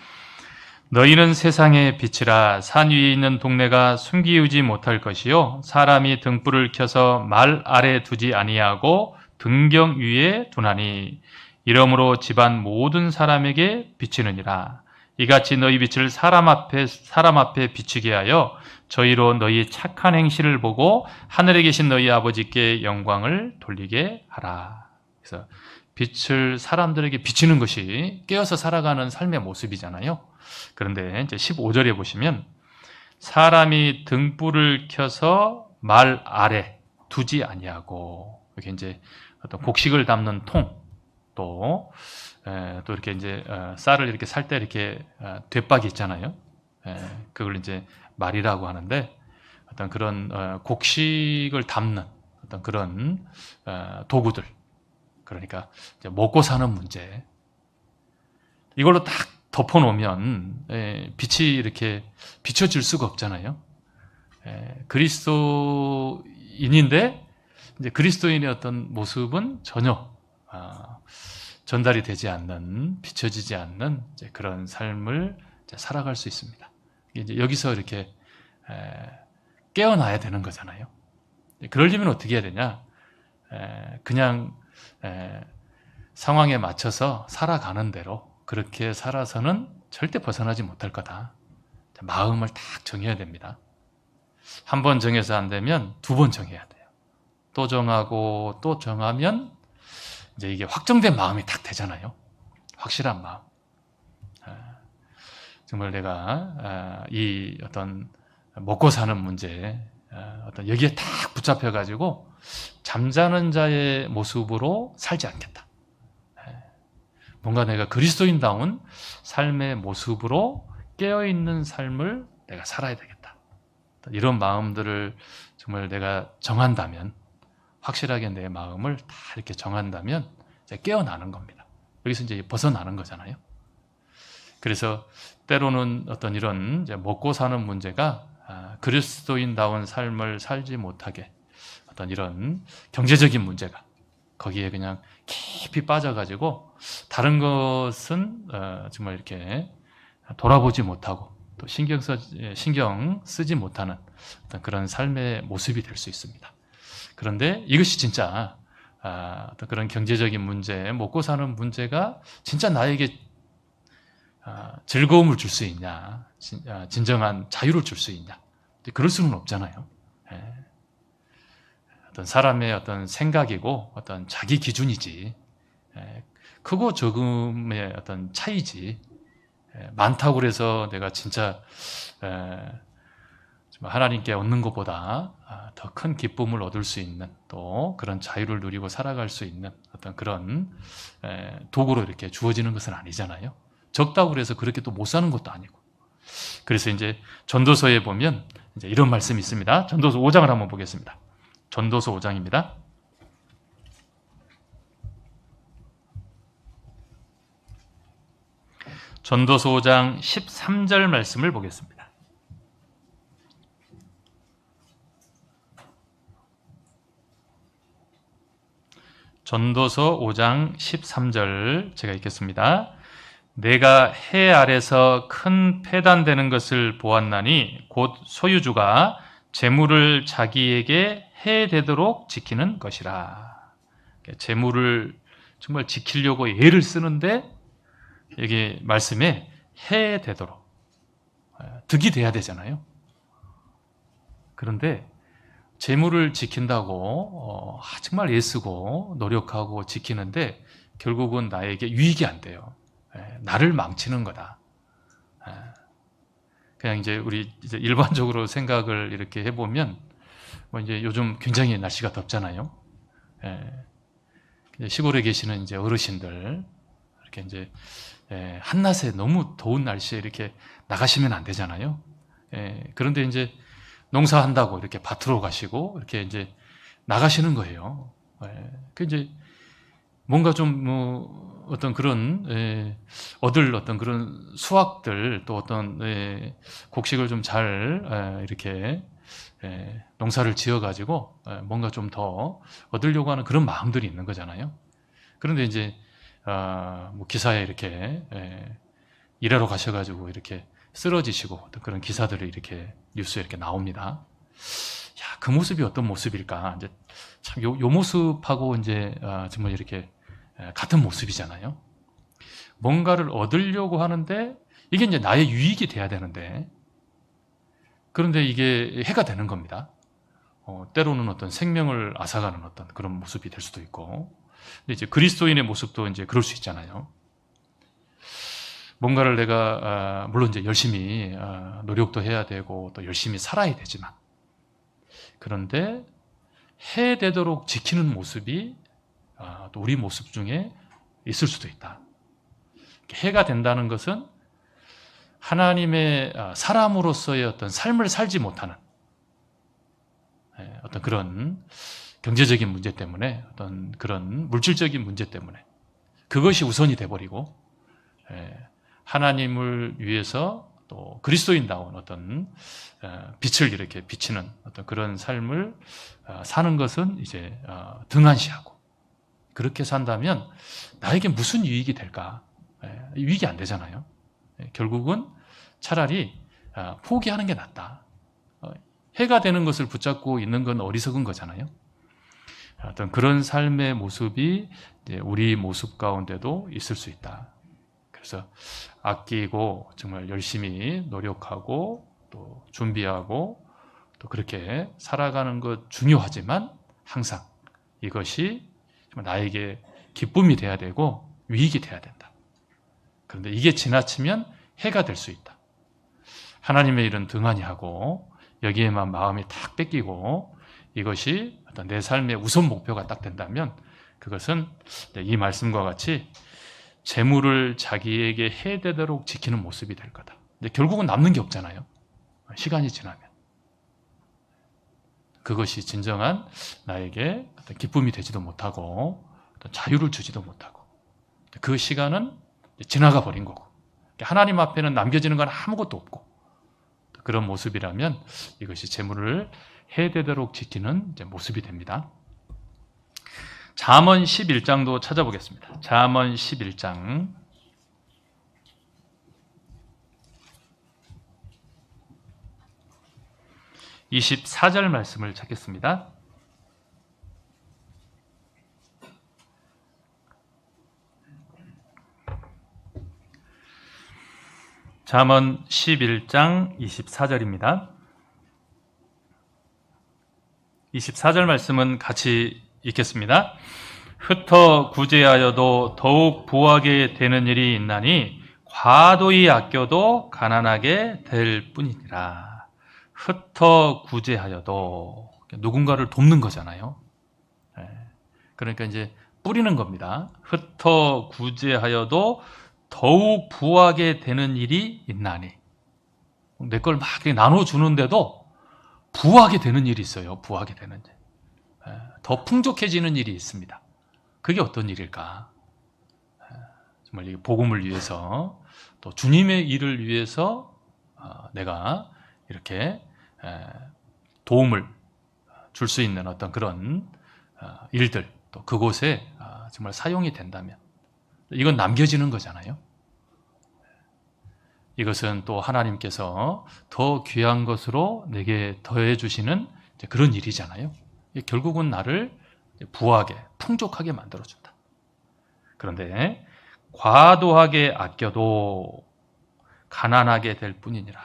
너희는 세상의 빛이라. 산 위에 있는 동네가 숨기우지 못할 것이요 사람이 등불을 켜서 말 아래 두지 아니하고 등경 위에 두나니 이러므로 집안 모든 사람에게 비치느니라. 이같이 너희 빛을 사람 앞에 비추게 하여 저희로 너희 착한 행실을 보고 하늘에 계신 너희 아버지께 영광을 돌리게 하라. 그래서 빛을 사람들에게 비치는 것이 깨어서 살아가는 삶의 모습이잖아요. 그런데 이제 15절에 보시면 사람이 등불을 켜서 말 아래 두지 아니하고, 이렇게 이제 어떤 곡식을 담는 통, 또 이렇게 이제 쌀을 이렇게 살 때 이렇게 뒷박이 있잖아요. 그걸 이제 말이라고 하는데, 어떤 그런 곡식을 담는 어떤 그런 도구들, 그러니까 이제 먹고 사는 문제, 이걸로 딱 덮어놓으면 빛이 이렇게 비춰질 수가 없잖아요. 그리스도인인데 이제 그리스도인의 어떤 모습은 전혀 전달이 되지 않는, 비춰지지 않는 이제 그런 삶을 이제 살아갈 수 있습니다. 이제 여기서 이렇게 깨어나야 되는 거잖아요. 그러려면 어떻게 해야 되냐? 그냥 상황에 맞춰서 살아가는 대로 그렇게 살아서는 절대 벗어나지 못할 거다. 마음을 딱 정해야 됩니다. 한 번 정해서 안 되면 두 번 정해야 돼요. 또 정하고 또 정하면 이제 이게 확정된 마음이 딱 되잖아요. 확실한 마음. 정말 내가 이 어떤 먹고 사는 문제, 어떤 여기에 딱 붙잡혀가지고 잠자는 자의 모습으로 살지 않겠다. 뭔가 내가 그리스도인다운 삶의 모습으로 깨어있는 삶을 내가 살아야 되겠다. 이런 마음들을 정말 내가 정한다면, 확실하게 내 마음을 다 이렇게 정한다면 이제 깨어나는 겁니다. 여기서 이제 벗어나는 거잖아요. 그래서 때로는 어떤 이런 이제 먹고 사는 문제가 그리스도인다운 삶을 살지 못하게, 어떤 이런 경제적인 문제가 거기에 그냥 깊이 빠져가지고 다른 것은 정말 이렇게 돌아보지 못하고 또 신경 쓰지 못하는 어떤 그런 삶의 모습이 될 수 있습니다. 그런데 이것이 진짜 어떤 그런 경제적인 문제, 먹고 사는 문제가 진짜 나에게 즐거움을 줄 수 있냐, 진정한 자유를 줄 수 있냐, 그럴 수는 없잖아요. 어떤 사람의 어떤 생각이고 어떤 자기 기준이지, 크고 적음의 어떤 차이지, 많다고 그래서 내가 진짜 하나님께 얻는 것보다 더 큰 기쁨을 얻을 수 있는, 또 그런 자유를 누리고 살아갈 수 있는 어떤 그런 도구로 이렇게 주어지는 것은 아니잖아요. 적다고 해서 그렇게 또 못 사는 것도 아니고. 그래서 이제 전도서에 보면 이제 이런 말씀이 있습니다. 전도서 5장을 한번 보겠습니다. 전도서 5장입니다. 전도서 5장 13절 말씀을 보겠습니다. 전도서 5장 13절 제가 읽겠습니다. 내가 해 아래서 큰 패단되는 것을 보았나니 곧 소유주가 재물을 자기에게 해되도록 지키는 것이라. 재물을 정말 지키려고 애를 쓰는데 여기 말씀에 해되도록, 득이 돼야 되잖아요. 그런데 재물을 지킨다고 정말 애쓰고 노력하고 지키는데 결국은 나에게 유익이 안 돼요. 나를 망치는 거다. 그냥 이제 우리 이제 일반적으로 생각을 이렇게 해보면, 뭐 이제 요즘 굉장히 날씨가 덥잖아요. 시골에 계시는 이제 어르신들 이렇게 이제 한낮에 너무 더운 날씨에 이렇게 나가시면 안 되잖아요. 그런데 이제 농사한다고 이렇게 밭으로 가시고 이렇게 이제 나가시는 거예요. 그 이제 뭔가 좀 뭐 어떤 그런 얻을 어떤 그런 수확들, 또 어떤 곡식을 좀 잘 이렇게 농사를 지어가지고 뭔가 좀 더 얻으려고 하는 그런 마음들이 있는 거잖아요. 그런데 이제 뭐 기사에 이렇게 일하러 가셔가지고 이렇게 쓰러지시고 그런 기사들이 이렇게 뉴스에 이렇게 나옵니다. 야, 그 모습이 어떤 모습일까? 이제 참 요 모습하고 이제 정말 이렇게 같은 모습이잖아요. 뭔가를 얻으려고 하는데 이게 이제 나의 유익이 돼야 되는데, 그런데 이게 해가 되는 겁니다. 때로는 어떤 생명을 앗아가는 어떤 그런 모습이 될 수도 있고, 근데 이제 그리스도인의 모습도 이제 그럴 수 있잖아요. 뭔가를 내가 물론 이제 열심히 노력도 해야 되고 또 열심히 살아야 되지만, 그런데 해되도록 지키는 모습이 또 우리 모습 중에 있을 수도 있다. 해가 된다는 것은 하나님의 사람으로서의 어떤 삶을 살지 못하는 어떤 그런 경제적인 문제 때문에, 어떤 그런 물질적인 문제 때문에 그것이 우선이 돼버리고 하나님을 위해서 또 그리스도인다운 어떤 빛을 이렇게 비치는 어떤 그런 삶을 사는 것은 이제 등한시하고, 그렇게 산다면 나에게 무슨 유익이 될까? 유익이 안 되잖아요. 결국은 차라리 포기하는 게 낫다. 해가 되는 것을 붙잡고 있는 건 어리석은 거잖아요. 어떤 그런 삶의 모습이 우리 모습 가운데도 있을 수 있다. 그래서 아끼고 정말 열심히 노력하고 또 준비하고 또 그렇게 살아가는 것 중요하지만, 항상 이것이 나에게 기쁨이 돼야 되고 유익이 돼야 된다. 그런데 이게 지나치면 해가 될 수 있다. 하나님의 일은 등한히 하고 여기에만 마음이 탁 뺏기고 이것이 어떤 내 삶의 우선 목표가 딱 된다면, 그것은 이 말씀과 같이 재물을 자기에게 해되도록 지키는 모습이 될 거다. 근데 결국은 남는 게 없잖아요. 시간이 지나면. 그것이 진정한 나에게 어떤 기쁨이 되지도 못하고 어떤 자유를 주지도 못하고, 그 시간은 지나가 버린 거고, 하나님 앞에는 남겨지는 건 아무것도 없고, 그런 모습이라면 이것이 재물을 해되도록 지키는 이제 모습이 됩니다. 잠언 11장도 찾아보겠습니다. 잠언 11장 24절 말씀을 찾겠습니다. 잠언 11장 24절입니다. 24절 말씀은 같이 읽겠습니다. 흩어 구제하여도 더욱 부하게 되는 일이 있나니 과도히 아껴도 가난하게 될 뿐이니라. 흩어 구제하여도 누군가를 돕는 거잖아요. 그러니까 이제 뿌리는 겁니다. 흩어 구제하여도 더욱 부하게 되는 일이 있나니. 내 걸 막 나눠주는데도 부하게 되는 일이 있어요. 부하게 되는 일. 더 풍족해지는 일이 있습니다. 그게 어떤 일일까? 정말 이 복음을 위해서 또 주님의 일을 위해서 내가 이렇게 도움을 줄 수 있는 어떤 그런 일들, 또 그곳에 정말 사용이 된다면 이건 남겨지는 거잖아요. 이것은 또 하나님께서 더 귀한 것으로 내게 더해 주시는 그런 일이잖아요. 결국은 나를 부하게, 풍족하게 만들어준다. 그런데 과도하게 아껴도 가난하게 될 뿐이니라.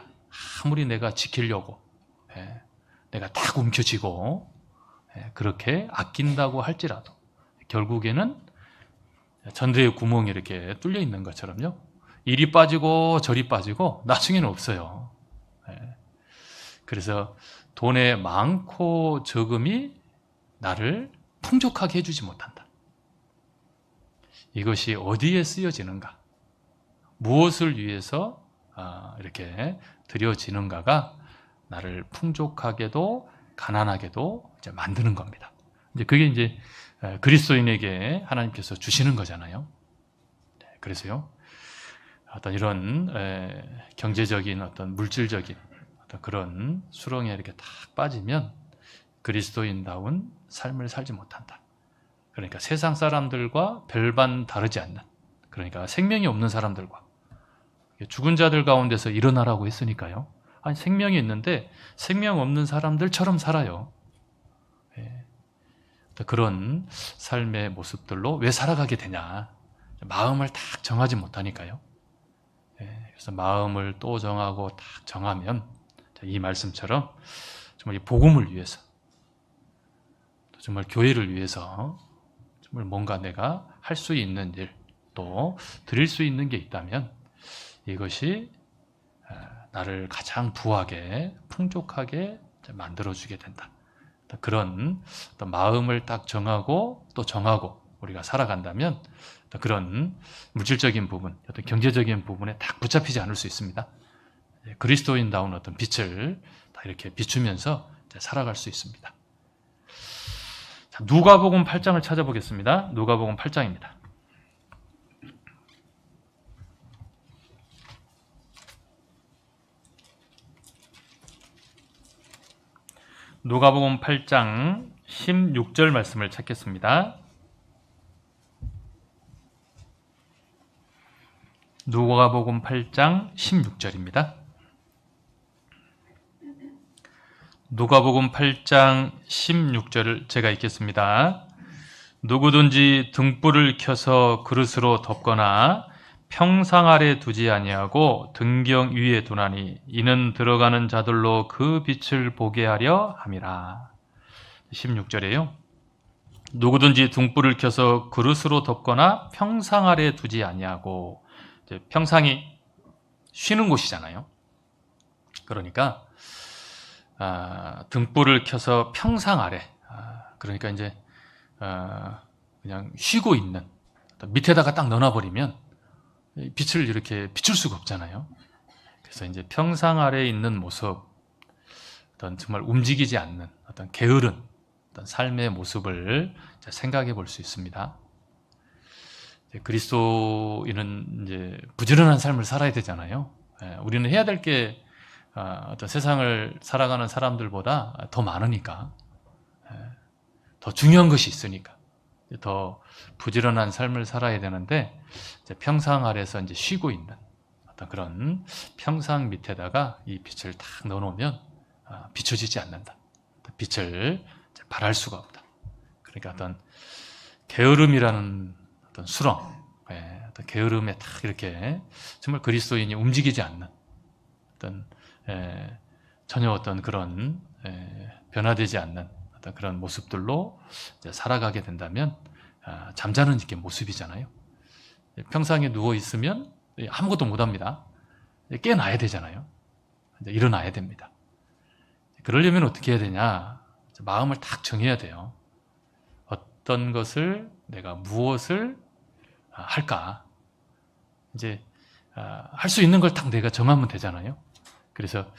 아무리 내가 지키려고 내가 딱 움켜쥐고 그렇게 아낀다고 할지라도 결국에는 전대의 구멍이 이렇게 뚫려 있는 것처럼요. 이리 빠지고 저리 빠지고 나중에는 없어요. 그래서 돈의 많고 적음이 나를 풍족하게 해주지 못한다. 이것이 어디에 쓰여지는가? 무엇을 위해서 이렇게 드려지는가가 나를 풍족하게도 가난하게도 이제 만드는 겁니다. 이제 그게 이제 그리스도인에게 하나님께서 주시는 거잖아요. 그래서요, 어떤 이런 경제적인 어떤 물질적인 어떤 그런 수렁에 이렇게 딱 빠지면 그리스도인다운 삶을 살지 못한다. 그러니까 세상 사람들과 별반 다르지 않는, 그러니까 생명이 없는 사람들과 죽은 자들 가운데서 일어나라고 했으니까요. 아니, 생명이 있는데 생명 없는 사람들처럼 살아요. 그런 삶의 모습들로 왜 살아가게 되냐? 마음을 딱 정하지 못하니까요. 그래서 마음을 또 정하고 딱 정하면 이 말씀처럼 정말 이 복음을 위해서, 정말 교회를 위해서 정말 뭔가 내가 할 수 있는 일, 또 드릴 수 있는 게 있다면 이것이 나를 가장 부하게, 풍족하게 만들어주게 된다. 그런 마음을 딱 정하고 또 정하고 우리가 살아간다면 그런 물질적인 부분, 어떤 경제적인 부분에 딱 붙잡히지 않을 수 있습니다. 그리스도인다운 어떤 빛을 다 이렇게 비추면서 살아갈 수 있습니다. 자, 누가복음 8장을 찾아보겠습니다. 누가복음 8장입니다. 누가복음 8장 16절 말씀을 찾겠습니다. 누가복음 8장 16절입니다. 누가복음 8장 16절을 제가 읽겠습니다. 누구든지 등불을 켜서 그릇으로 덮거나 평상 아래 두지 아니하고 등경 위에 두나니 이는 들어가는 자들로 그 빛을 보게 하려 함이라. 16절에요. 누구든지 등불을 켜서 그릇으로 덮거나 평상 아래 두지 아니하고, 평상이 쉬는 곳이잖아요. 그러니까 등불을 켜서 평상 아래, 그러니까 이제 그냥 쉬고 있는, 밑에다가 딱 넣어버리면 빛을 이렇게 비출 수가 없잖아요. 그래서 이제 평상 아래에 있는 모습, 어떤 정말 움직이지 않는 어떤 게으른 어떤 삶의 모습을 생각해 볼 수 있습니다. 그리스도인은 이제 부지런한 삶을 살아야 되잖아요. 우리는 해야 될 게 어떤 세상을 살아가는 사람들보다 더 많으니까, 더 중요한 것이 있으니까 더 부지런한 삶을 살아야 되는데, 이제 평상 아래서 이제 쉬고 있는 어떤 그런 평상 밑에다가 이 빛을 딱 넣어놓으면 비춰지지 않는다. 빛을 발할 수가 없다. 그러니까 어떤 게으름이라는 어떤 수렁, 어떤 게으름에 딱 이렇게 정말 그리스도인이 움직이지 않는 어떤 전혀 어떤 그런 변화되지 않는 어떤 그런 모습들로 이제 살아가게 된다면 잠자는 이렇게 모습이잖아요. 평상에 누워 있으면 아무것도 못합니다. 깨어나야 되잖아요. 이제 일어나야 됩니다. 그러려면 어떻게 해야 되냐? 마음을 딱 정해야 돼요. 어떤 것을, 내가 무엇을 할까? 이제 할 수 있는 걸 딱 내가 정하면 되잖아요. 그래서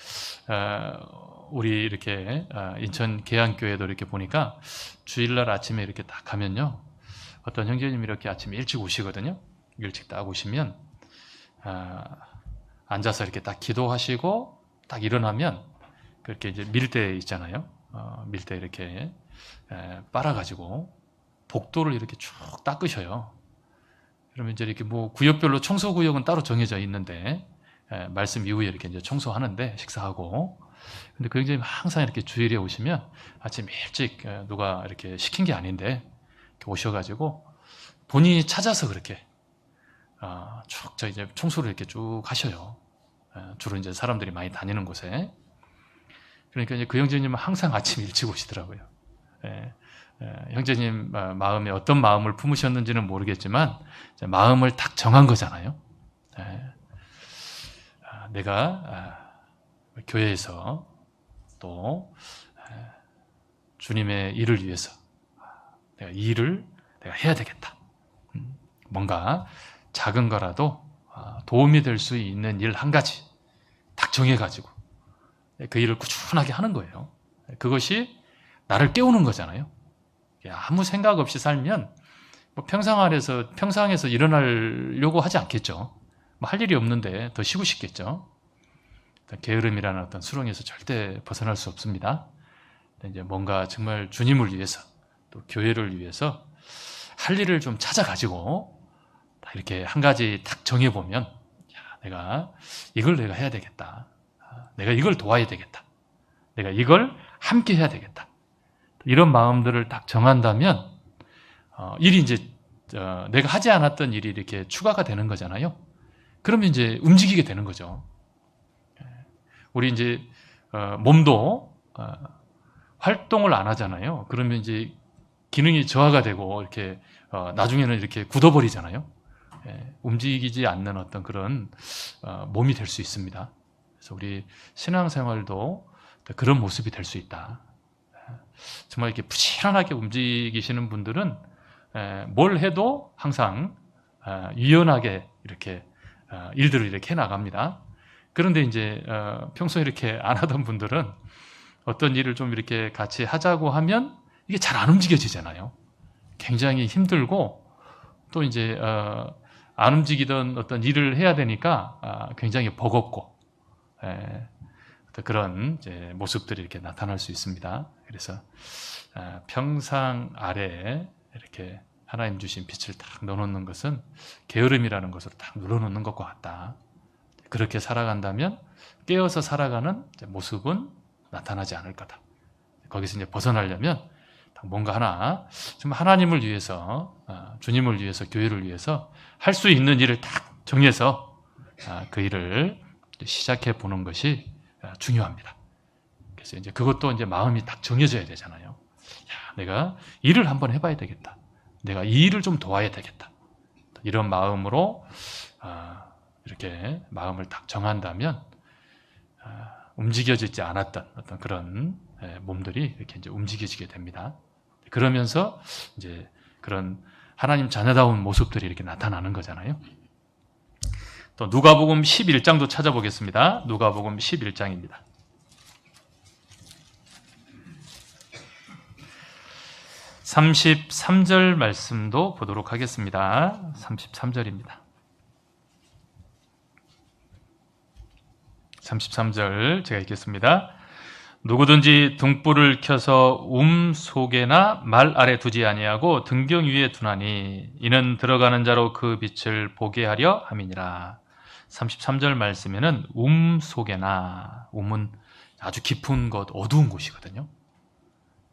우리 이렇게 인천 계양교회도 이렇게 보니까 주일날 아침에 이렇게 딱 가면요, 어떤 형제님이 이렇게 아침에 일찍 오시거든요. 일찍 딱 오시면 앉아서 이렇게 딱 기도하시고 딱 일어나면 그렇게 이제 밀대 있잖아요. 밀대 이렇게 빨아가지고 복도를 이렇게 쭉 닦으셔요. 그러면 이제 이렇게 뭐 구역별로 청소 구역은 따로 정해져 있는데 말씀 이후에 이렇게 이제 청소하는데, 식사하고. 근데 그 형제님 항상 이렇게 주일에 오시면 아침 일찍, 누가 이렇게 시킨 게 아닌데 이렇게 오셔가지고 본인이 찾아서 그렇게 쭉 저 이제 청소를 이렇게 쭉 하셔요. 주로 이제 사람들이 많이 다니는 곳에. 그러니까 이제 그 형제님은 항상 아침 일찍 오시더라고요. 형제님 마음에 어떤 마음을 품으셨는지는 모르겠지만 마음을 딱 정한 거잖아요. 내가 교회에서 또 주님의 일을 위해서 내가 이 일을 내가 해야 되겠다. 뭔가 작은 거라도 도움이 될 수 있는 일 한 가지 딱 정해가지고 그 일을 꾸준하게 하는 거예요. 그것이 나를 깨우는 거잖아요. 아무 생각 없이 살면 뭐 평상에서 일어나려고 하지 않겠죠. 뭐 할 일이 없는데 더 쉬고 싶겠죠. 게으름이라는 어떤 수렁에서 절대 벗어날 수 없습니다. 이제 뭔가 정말 주님을 위해서, 또 교회를 위해서 할 일을 좀 찾아가지고 이렇게 한 가지 딱 정해보면, 내가 이걸 내가 해야 되겠다. 내가 이걸 도와야 되겠다. 내가 이걸 함께 해야 되겠다. 이런 마음들을 딱 정한다면 일이 이제 내가 하지 않았던 일이 이렇게 추가가 되는 거잖아요. 그러면 이제 움직이게 되는 거죠. 우리 이제 몸도 활동을 안 하잖아요. 그러면 이제 기능이 저하가 되고 이렇게 나중에는 이렇게 굳어버리잖아요. 움직이지 않는 어떤 그런 몸이 될 수 있습니다. 그래서 우리 신앙생활도 그런 모습이 될 수 있다. 정말 이렇게 부지런하게 움직이시는 분들은 뭘 해도 항상 유연하게 이렇게 일들을 이렇게 해 나갑니다. 그런데 이제 평소에 이렇게 안 하던 분들은 어떤 일을 좀 이렇게 같이 하자고 하면 이게 잘 안 움직여지잖아요. 굉장히 힘들고, 또 이제 안 움직이던 어떤 일을 해야 되니까 굉장히 버겁고 그런 이제 모습들이 이렇게 나타날 수 있습니다. 그래서 평상 아래에 이렇게 하나님 주신 빛을 딱 넣어놓는 것은 게으름이라는 것으로 딱 눌러놓는 것과 같다. 그렇게 살아간다면 깨어서 살아가는 모습은 나타나지 않을 거다. 거기서 이제 벗어나려면 뭔가 하나 좀 하나님을 위해서, 주님을 위해서, 교회를 위해서 할 수 있는 일을 딱 정해서 그 일을 시작해 보는 것이 중요합니다. 그래서 이제 그것도 이제 마음이 딱 정해져야 되잖아요. 내가 일을 한번 해봐야 되겠다. 내가 이 일을 좀 도와야 되겠다. 이런 마음으로 이렇게 마음을 딱 정한다면 움직여지지 않았던 어떤 그런 몸들이 이렇게 이제 움직여지게 됩니다. 그러면서 이제 그런 하나님 자녀다운 모습들이 이렇게 나타나는 거잖아요. 또 누가복음 11장도 찾아보겠습니다. 누가복음 11장입니다. 33절 말씀도 보도록 하겠습니다. 33절입니다. 33절 제가 읽겠습니다. 누구든지 등불을 켜서 속에나 말 아래 두지 아니하고 등경 위에 두나니 이는 들어가는 자로 그 빛을 보게 하려 함이니라. 33절 말씀에는 속에나, 은 아주 깊은 곳, 어두운 곳이거든요.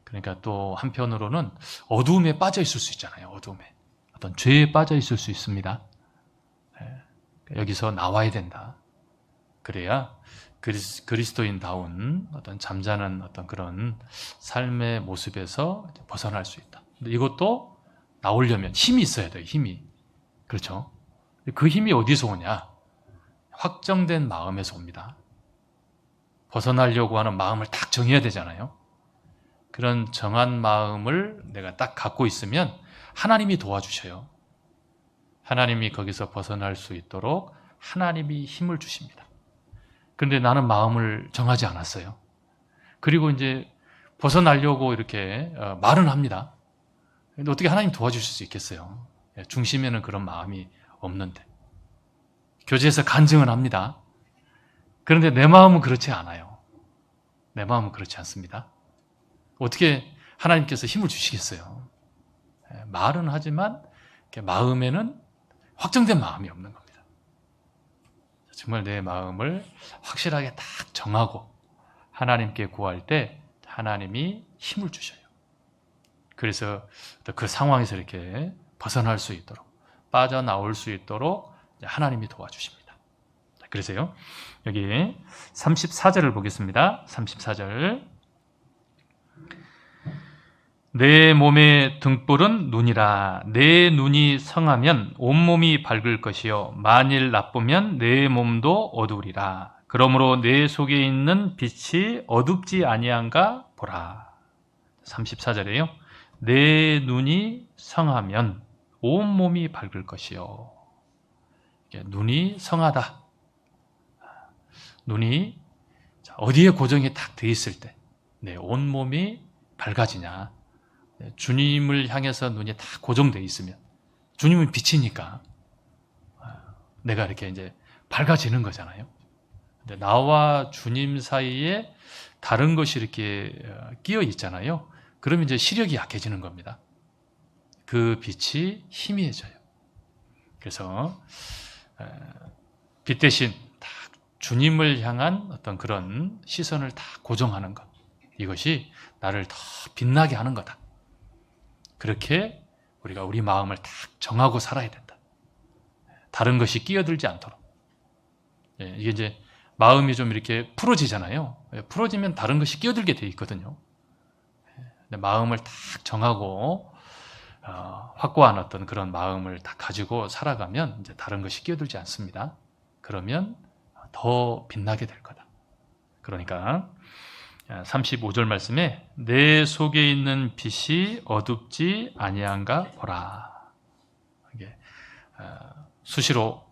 그러니까 또 한편으로는 어두움에 빠져 있을 수 있잖아요. 어두움에 어떤 죄에 빠져 있을 수 있습니다. 여기서 나와야 된다. 그래야 그리스도인다운 어떤 잠자는 어떤 그런 삶의 모습에서 벗어날 수 있다. 근데 이것도 나오려면 힘이 있어야 돼요. 힘이. 그렇죠? 그 힘이 어디서 오냐? 확정된 마음에서 옵니다. 벗어나려고 하는 마음을 딱 정해야 되잖아요. 그런 정한 마음을 내가 딱 갖고 있으면 하나님이 도와주셔요. 하나님이 거기서 벗어날 수 있도록 하나님이 힘을 주십니다. 그런데 나는 마음을 정하지 않았어요. 그리고 이제 벗어나려고 이렇게 말은 합니다. 근데 어떻게 하나님 도와주실 수 있겠어요? 중심에는 그런 마음이 없는데. 교제에서 간증은 합니다. 그런데 내 마음은 그렇지 않아요. 내 마음은 그렇지 않습니다. 어떻게 하나님께서 힘을 주시겠어요? 말은 하지만 마음에는 확정된 마음이 없는 겁니다. 정말 내 마음을 확실하게 딱 정하고 하나님께 구할 때 하나님이 힘을 주셔요. 그래서 그 상황에서 이렇게 벗어날 수 있도록, 빠져나올 수 있도록 하나님이 도와주십니다. 그래서요, 여기 34절을 보겠습니다. 34절. 내 몸의 등불은 눈이라. 내 눈이 성하면 온몸이 밝을 것이요 만일 나쁘면 내 몸도 어두우리라. 그러므로 내 속에 있는 빛이 어둡지 아니한가 보라. 34절에요. 내 눈이 성하면 온몸이 밝을 것이요. 눈이 성하다. 눈이 어디에 고정이 딱 돼 있을 때 내 온몸이 밝아지냐. 주님을 향해서 눈이 다 고정되어 있으면, 주님은 빛이니까 내가 이렇게 이제 밝아지는 거잖아요. 근데 나와 주님 사이에 다른 것이 이렇게 끼어 있잖아요. 그러면 이제 시력이 약해지는 겁니다. 그 빛이 희미해져요. 그래서 빛 대신 다 주님을 향한 어떤 그런 시선을 다 고정하는 것, 이것이 나를 더 빛나게 하는 거다. 그렇게 우리가 우리 마음을 딱 정하고 살아야 된다. 다른 것이 끼어들지 않도록. 이게 이제 마음이 좀 이렇게 풀어지잖아요. 풀어지면 다른 것이 끼어들게 돼 있거든요. 마음을 딱 정하고 확고한 어떤 그런 마음을 딱 가지고 살아가면 이제 다른 것이 끼어들지 않습니다. 그러면 더 빛나게 될 거다. 그러니까 35절 말씀에 내 속에 있는 빛이 어둡지 아니한가 보라. 이게 수시로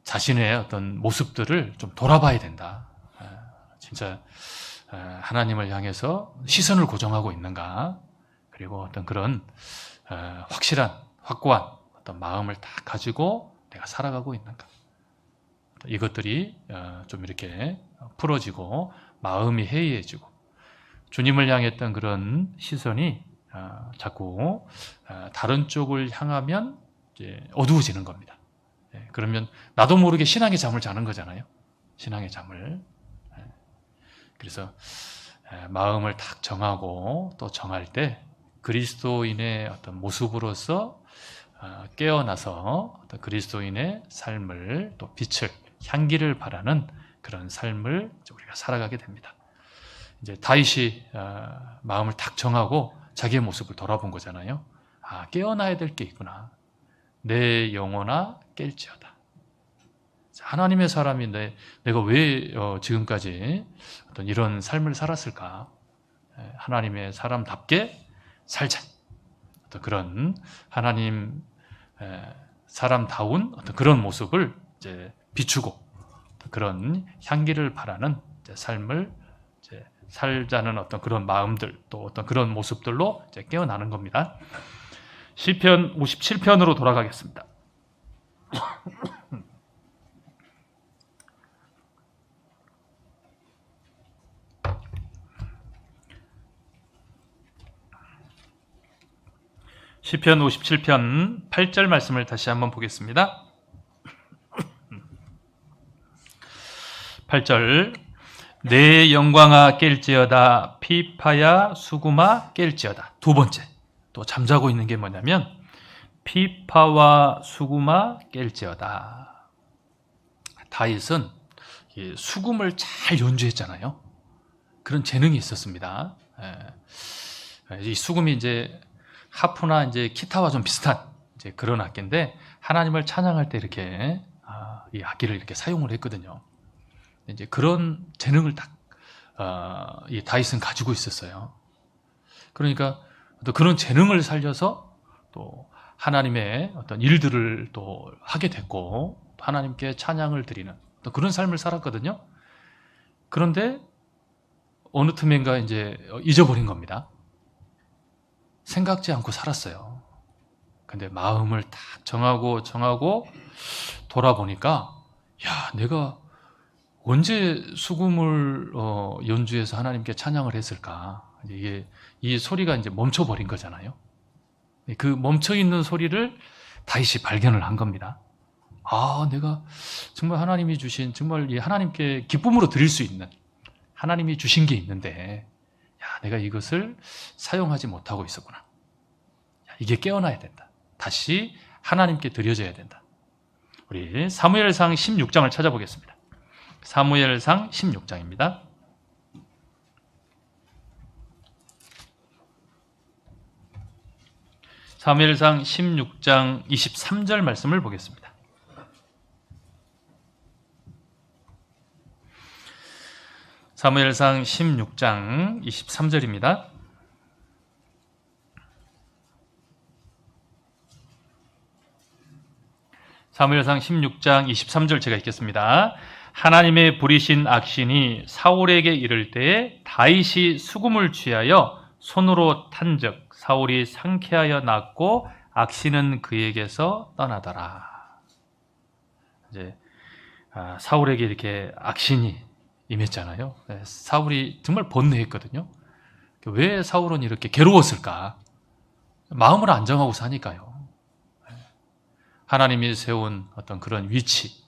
자신의 어떤 모습들을 좀 돌아봐야 된다. 진짜 하나님을 향해서 시선을 고정하고 있는가, 그리고 어떤 그런 확실한 확고한 어떤 마음을 딱 가지고 내가 살아가고 있는가, 이것들이 좀 이렇게 풀어지고 마음이 해이해지고 주님을 향했던 그런 시선이 자꾸 다른 쪽을 향하면 이제 어두워지는 겁니다. 그러면 나도 모르게 신앙의 잠을 자는 거잖아요. 신앙의 잠을. 그래서 마음을 딱 정하고 또 정할 때 그리스도인의 어떤 모습으로서 깨어나서 어떤 그리스도인의 삶을, 또 빛을, 향기를 바라는 그런 삶을 우리가 살아가게 됩니다. 이제 다윗이 마음을 딱 정하고 자기의 모습을 돌아본 거잖아요. 깨어나야 될 게 있구나. 내 영혼아 깰지어다. 하나님의 사람인데 내가 왜 지금까지 어떤 이런 삶을 살았을까? 하나님의 사람답게 살자. 어떤 그런 하나님 사람다운 어떤 그런 모습을 이제 비추고 그런 향기를 바라는 삶을 이제 살자는 어떤 그런 마음들, 또 어떤 그런 모습들로 이제 깨어나는 겁니다. 시편 57편으로 돌아가겠습니다. 시편 57편 8절 말씀을 다시 한번 보겠습니다. 8절. 내 영광아 깰지어다, 피파야 수구마 깰지어다. 두 번째, 또 잠자고 있는 게 뭐냐면 피파와 수구마 깰지어다. 다윗은 수금을 잘 연주했잖아요. 그런 재능이 있었습니다. 이 수금이 이제 하프나 이제 기타와 좀 비슷한 이제 그런 악기인데, 하나님을 찬양할 때 이렇게 이 악기를 이렇게 사용을 했거든요. 이제 그런 재능을 딱 이 다윗은 가지고 있었어요. 그러니까 또 그런 재능을 살려서 또 하나님의 어떤 일들을 또 하게 됐고 하나님께 찬양을 드리는 또 그런 삶을 살았거든요. 그런데 어느 틈엔가 이제 잊어버린 겁니다. 생각지 않고 살았어요. 근데 마음을 딱 정하고 돌아보니까 야, 내가 언제 수금을 연주해서 하나님께 찬양을 했을까? 이게 이 소리가 이제 멈춰버린 거잖아요. 그 멈춰있는 소리를 다윗이 발견을 한 겁니다. 아, 내가 정말 하나님이 주신 정말 이 하나님께 기쁨으로 드릴 수 있는 하나님이 주신 게 있는데 야, 내가 이것을 사용하지 못하고 있었구나. 야, 이게 깨어나야 된다. 다시 하나님께 드려져야 된다. 우리 사무엘상 16장을 찾아보겠습니다. 사무엘상 16장입니다. 사무엘상 16장 23절 말씀을 보겠습니다. 사무엘상 16장 23절입니다. 사무엘상 16장 23절 제가 읽겠습니다. 하나님의 부리신 악신이 사울에게 이를 때에 다윗이 수금을 취하여 손으로 탄즉 사울이 상쾌하여 낫고 악신은 그에게서 떠나더라. 이제 사울에게 이렇게 악신이 임했잖아요. 사울이 정말 번뇌했거든요. 왜 사울은 이렇게 괴로웠을까? 마음을 안정하고 사니까요. 하나님이 세운 어떤 그런 위치,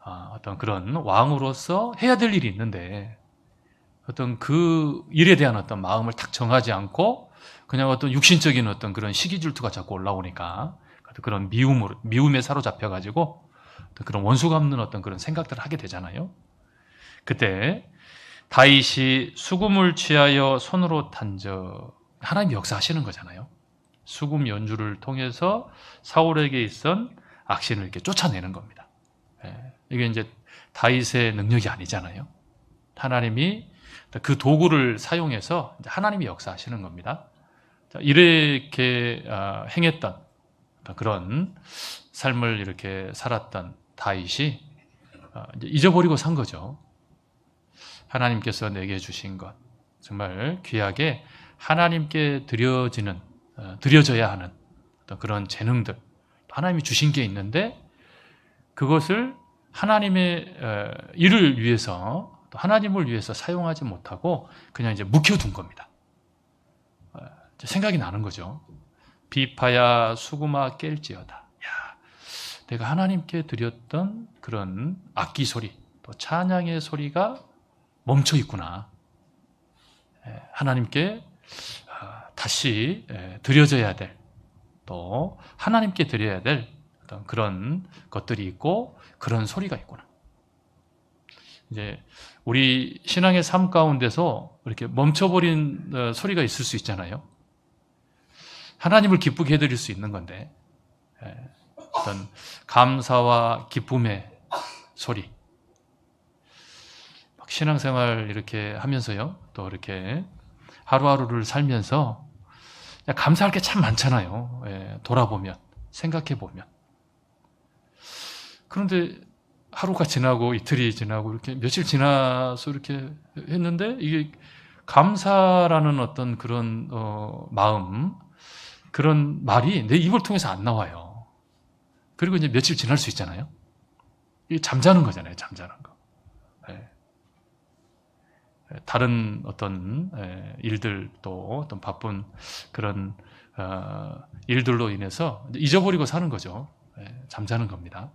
어떤 그런 왕으로서 해야 될 일이 있는데 어떤 그 일에 대한 어떤 마음을 탁 정하지 않고 그냥 어떤 육신적인 어떤 그런 시기 질투가 자꾸 올라오니까 그런 미움에 사로잡혀가지고 그런 원수 갚는 어떤 그런 생각들을 하게 되잖아요. 그때 다윗이 수금을 취하여 손으로 탄적 하나님이 역사하시는 거잖아요. 수금 연주를 통해서 사울에게 있던 악신을 이렇게 쫓아내는 겁니다. 이게 이제 다윗의 능력이 아니잖아요. 하나님이 그 도구를 사용해서 하나님이 역사하시는 겁니다. 이렇게 행했던 그런 삶을 이렇게 살았던 다윗이 이제 잊어버리고 산 거죠. 하나님께서 내게 주신 것 정말 귀하게 하나님께 드려져야 하는 어떤 그런 재능들 하나님이 주신 게 있는데 그것을 하나님의 일을 위해서 또 하나님을 위해서 사용하지 못하고 그냥 이제 묵혀둔 겁니다. 생각이 나는 거죠. 비파야 수구마 깰지어다. 야, 내가 하나님께 드렸던 그런 악기 소리, 또 찬양의 소리가 멈춰 있구나. 하나님께 다시 드려져야 될, 또 하나님께 드려야 될 어떤 그런 것들이 있고 그런 소리가 있구나. 이제 우리 신앙의 삶 가운데서 이렇게 멈춰버린 소리가 있을 수 있잖아요. 하나님을 기쁘게 해드릴 수 있는 건데 어떤 감사와 기쁨의 소리. 신앙생활 이렇게 하면서요, 또 이렇게 하루하루를 살면서 감사할 게 참 많잖아요. 돌아보면, 생각해보면. 그런데 하루가 지나고 이틀이 지나고 이렇게 며칠 지나서 이렇게 했는데 이게 감사라는 어떤 그런 마음, 그런 말이 내 입을 통해서 안 나와요. 그리고 이제 며칠 지날 수 있잖아요. 이게 잠자는 거잖아요, 잠자는 거. 다른 어떤 일들 또 어떤 바쁜 그런 일들로 인해서 잊어버리고 사는 거죠. 잠자는 겁니다.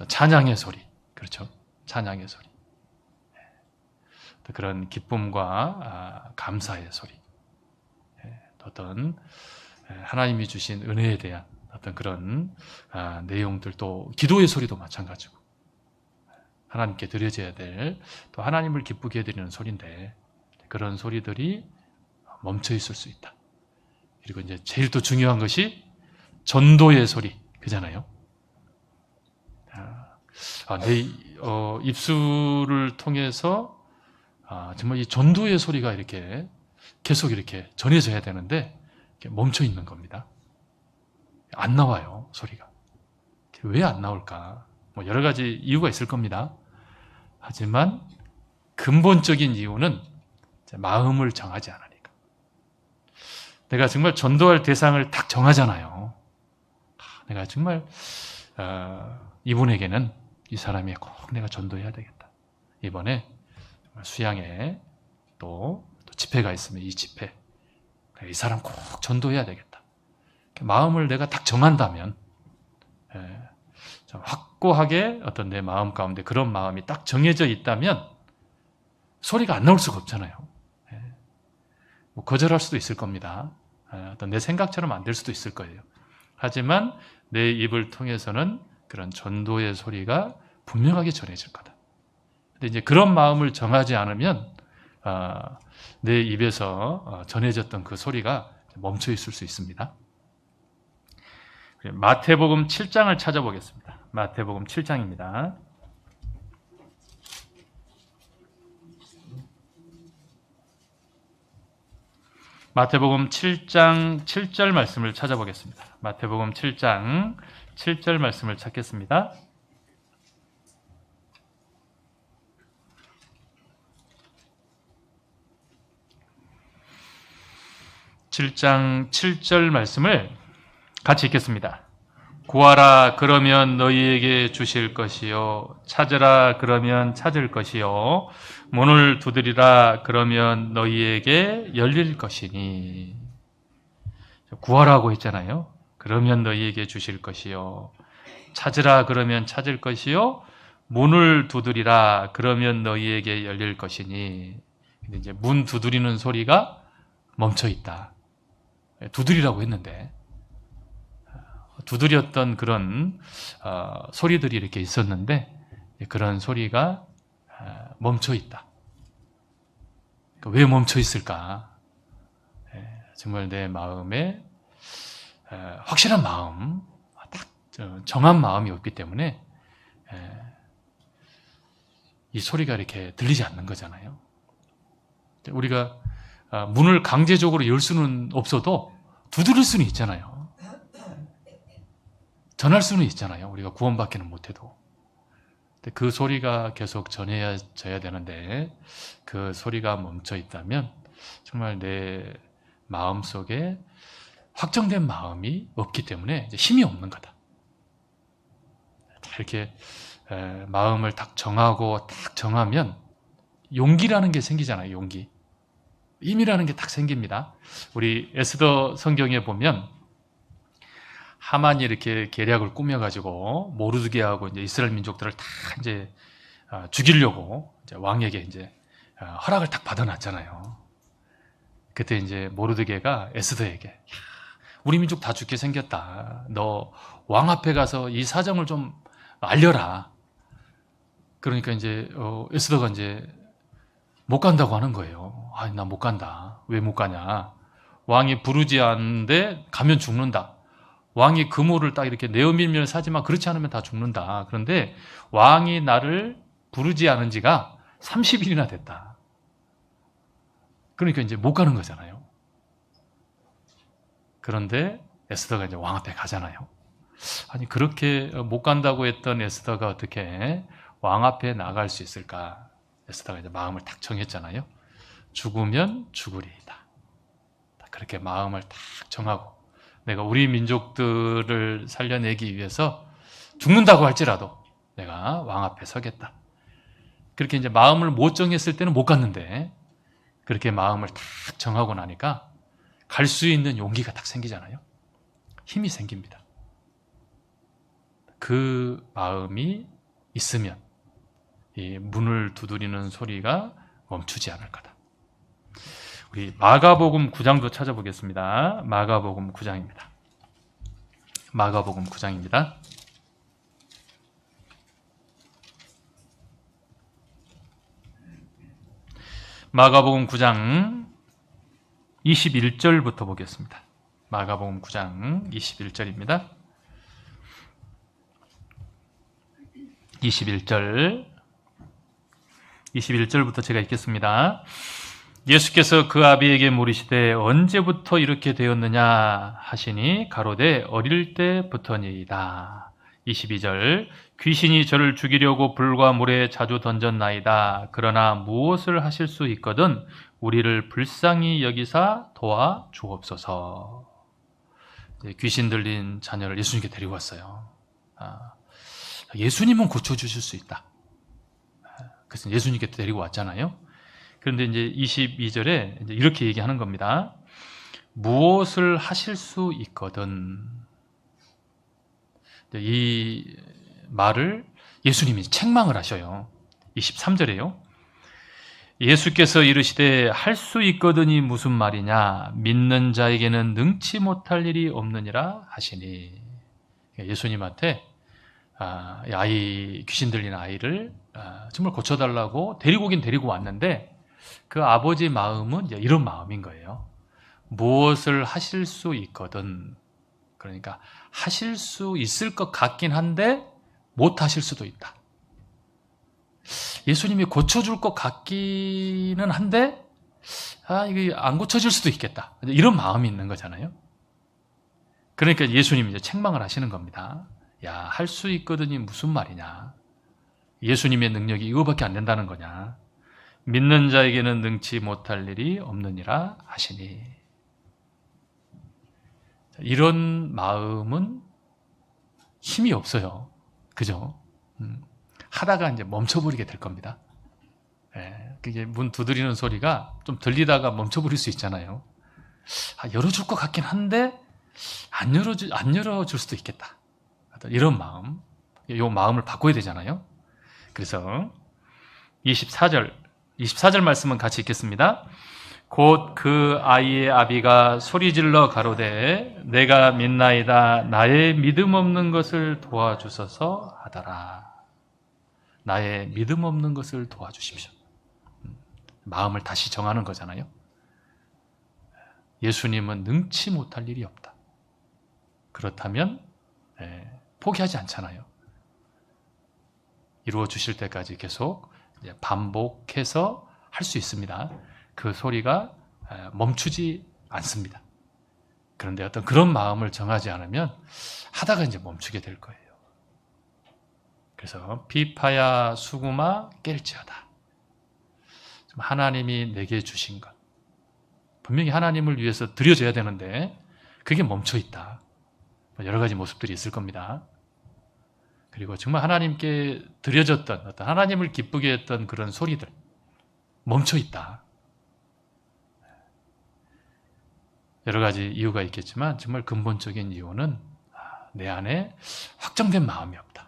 찬양의 소리, 그렇죠? 찬양의 소리. 그런 기쁨과 감사의 소리. 어떤 하나님이 주신 은혜에 대한 어떤 그런 내용들, 또 기도의 소리도 마찬가지고 하나님께 드려져야 될, 또 하나님을 기쁘게 해드리는 소리인데 그런 소리들이 멈춰 있을 수 있다. 그리고 이제 제일 또 중요한 것이 전도의 소리, 그잖아요. 내 입술을 통해서 정말 이 전도의 소리가 이렇게 계속 이렇게 전해져야 되는데 멈춰 있는 겁니다. 안 나와요, 소리가. 왜 안 나올까? 뭐 여러 가지 이유가 있을 겁니다. 하지만 근본적인 이유는 마음을 정하지 않으니까. 내가 정말 전도할 대상을 딱 정하잖아요. 내가 정말 이분에게는 이 사람이 꼭 내가 전도해야 되겠다. 이번에 수양에 또 집회가 있으면 이 집회, 이 사람 꼭 전도해야 되겠다. 마음을 내가 딱 정한다면 확고하게 어떤 내 마음 가운데 그런 마음이 딱 정해져 있다면 소리가 안 나올 수가 없잖아요. 뭐 거절할 수도 있을 겁니다. 어떤 내 생각처럼 안 될 수도 있을 거예요. 하지만 내 입을 통해서는 그런 전도의 소리가 분명하게 전해질 거다. 근데 이제 그런 마음을 정하지 않으면 내 입에서 전해졌던 그 소리가 멈춰 있을 수 있습니다. 마태복음 7장을 찾아보겠습니다. 마태복음 7장입니다. 마태복음 7장 7절 말씀을 찾아보겠습니다. 마태복음 7장 7절 말씀을 찾겠습니다. (7장 7절) 말씀을 같이 읽겠습니다. 구하라 그러면 너희에게 주실 것이요 찾으라 그러면 찾을 것이요 문을 두드리라 그러면 너희에게 열릴 것이니. 구하라고 했잖아요. 그러면 너희에게 주실 것이요 찾으라 그러면 찾을 것이요 문을 두드리라 그러면 너희에게 열릴 것이니. 근데 이제 문 두드리는 소리가 멈춰 있다. 두드리라고 했는데 두드렸던 그런 소리들이 이렇게 있었는데 그런 소리가 멈춰 있다. 왜 멈춰 있을까? 정말 내 마음에 확실한 마음, 딱 정한 마음이 없기 때문에 이 소리가 이렇게 들리지 않는 거잖아요. 우리가 문을 강제적으로 열 수는 없어도 두드릴 수는 있잖아요. 전할 수는 있잖아요. 우리가 구원받기는 못해도. 그 소리가 계속 전해져야 되는데 그 소리가 멈춰 있다면 정말 내 마음속에 확정된 마음이 없기 때문에 힘이 없는 거다. 이렇게 마음을 딱 정하고 딱 정하면 용기라는 게 생기잖아요. 용기. 힘이라는 게 딱 생깁니다. 우리 에스더 성경에 보면 하만이 이렇게 계략을 꾸며가지고 모르드게하고 이제 이스라엘 민족들을 다 이제 죽이려고 이제 왕에게 이제 허락을 딱 받아놨잖아요. 그때 이제 모르드게가 에스더에게 우리 민족 다 죽게 생겼다. 너 왕 앞에 가서 이 사정을 좀 알려라. 그러니까 이제 에스더가 이제 못 간다고 하는 거예요. 나 못 간다. 왜 못 가냐? 왕이 부르지 않는데 가면 죽는다. 왕이 그물을 딱 이렇게 내어밀면 사지만 그렇지 않으면 다 죽는다. 그런데 왕이 나를 부르지 않은 지가 30일이나 됐다. 그러니까 이제 못 가는 거잖아요. 그런데 에스더가 이제 왕 앞에 가잖아요. 아니 그렇게 못 간다고 했던 에스더가 어떻게 왕 앞에 나갈 수 있을까? 에스더가 이제 마음을 딱 정했잖아요. 죽으면 죽으리이다. 그렇게 마음을 딱 정하고 내가 우리 민족들을 살려내기 위해서 죽는다고 할지라도 내가 왕 앞에 서겠다. 그렇게 이제 마음을 못 정했을 때는 못 갔는데 그렇게 마음을 딱 정하고 나니까 갈 수 있는 용기가 딱 생기잖아요. 힘이 생깁니다. 그 마음이 있으면 이 문을 두드리는 소리가 멈추지 않을 거다. 우리 마가복음 9장도 찾아보겠습니다. 마가복음 9장입니다. 마가복음 9장입니다. 마가복음 9장 21절부터 보겠습니다. 마가복음 9장 21절입니다. 21절부터 제가 읽겠습니다. 예수께서 그 아비에게 물으시되 언제부터 이렇게 되었느냐 하시니 가로되 어릴 때부터니이다. 22절 귀신이 저를 죽이려고 불과 물에 자주 던졌나이다. 그러나 무엇을 하실 수 있거든 우리를 불쌍히 여기사 도와 주옵소서. 귀신 들린 자녀를 예수님께 데리고 왔어요. 예수님은 고쳐주실 수 있다. 그래서 예수님께 데리고 왔잖아요. 그런데 이제 22절에 이제 이렇게 얘기하는 겁니다. 무엇을 하실 수 있거든. 이 말을 예수님이 책망을 하셔요. 23절에요. 예수께서 이르시되 할 수 있거든이 무슨 말이냐 믿는 자에게는 능치 못할 일이 없느니라 하시니 예수님한테 귀신 들린 아이를 정말 고쳐달라고 데리고 오긴 데리고 왔는데 그 아버지 마음은 이제 이런 마음인 거예요. 무엇을 하실 수 있거든. 그러니까 하실 수 있을 것 같긴 한데 못 하실 수도 있다. 예수님이 고쳐줄 것 같기는 한데 이게 안 고쳐질 수도 있겠다. 이런 마음이 있는 거잖아요. 그러니까 예수님이 이제 책망을 하시는 겁니다. 야, 할 수 있거든이 무슨 말이냐. 예수님의 능력이 이거밖에 안 된다는 거냐. 믿는 자에게는 능치 못할 일이 없느니라 하시니. 이런 마음은 힘이 없어요. 그죠? 하다가 이제 멈춰버리게 될 겁니다. 그게 문 두드리는 소리가 좀 들리다가 멈춰버릴 수 있잖아요. 열어줄 것 같긴 한데 안 열어줄 수도 있겠다. 이런 마음, 이 마음을 바꿔야 되잖아요. 그래서 24절 말씀은 같이 읽겠습니다. 곧 그 아이의 아비가 소리질러 가로되 내가 믿나이다 나의 믿음 없는 것을 도와주소서 하더라. 나의 믿음 없는 것을 도와주십시오. 마음을 다시 정하는 거잖아요. 예수님은 능치 못할 일이 없다. 그렇다면 포기하지 않잖아요. 이루어 주실 때까지 계속 반복해서 할 수 있습니다. 그 소리가 멈추지 않습니다. 그런데 어떤 그런 마음을 정하지 않으면 하다가 이제 멈추게 될 거예요. 그래서 비파야 수구마 깰지어다. 하나님이 내게 주신 것, 분명히 하나님을 위해서 드려져야 되는데 그게 멈춰 있다. 여러 가지 모습들이 있을 겁니다. 그리고 정말 하나님께 드려졌던 어떤 하나님을 기쁘게 했던 그런 소리들 멈춰 있다. 여러 가지 이유가 있겠지만 정말 근본적인 이유는 내 안에 확정된 마음이 없다.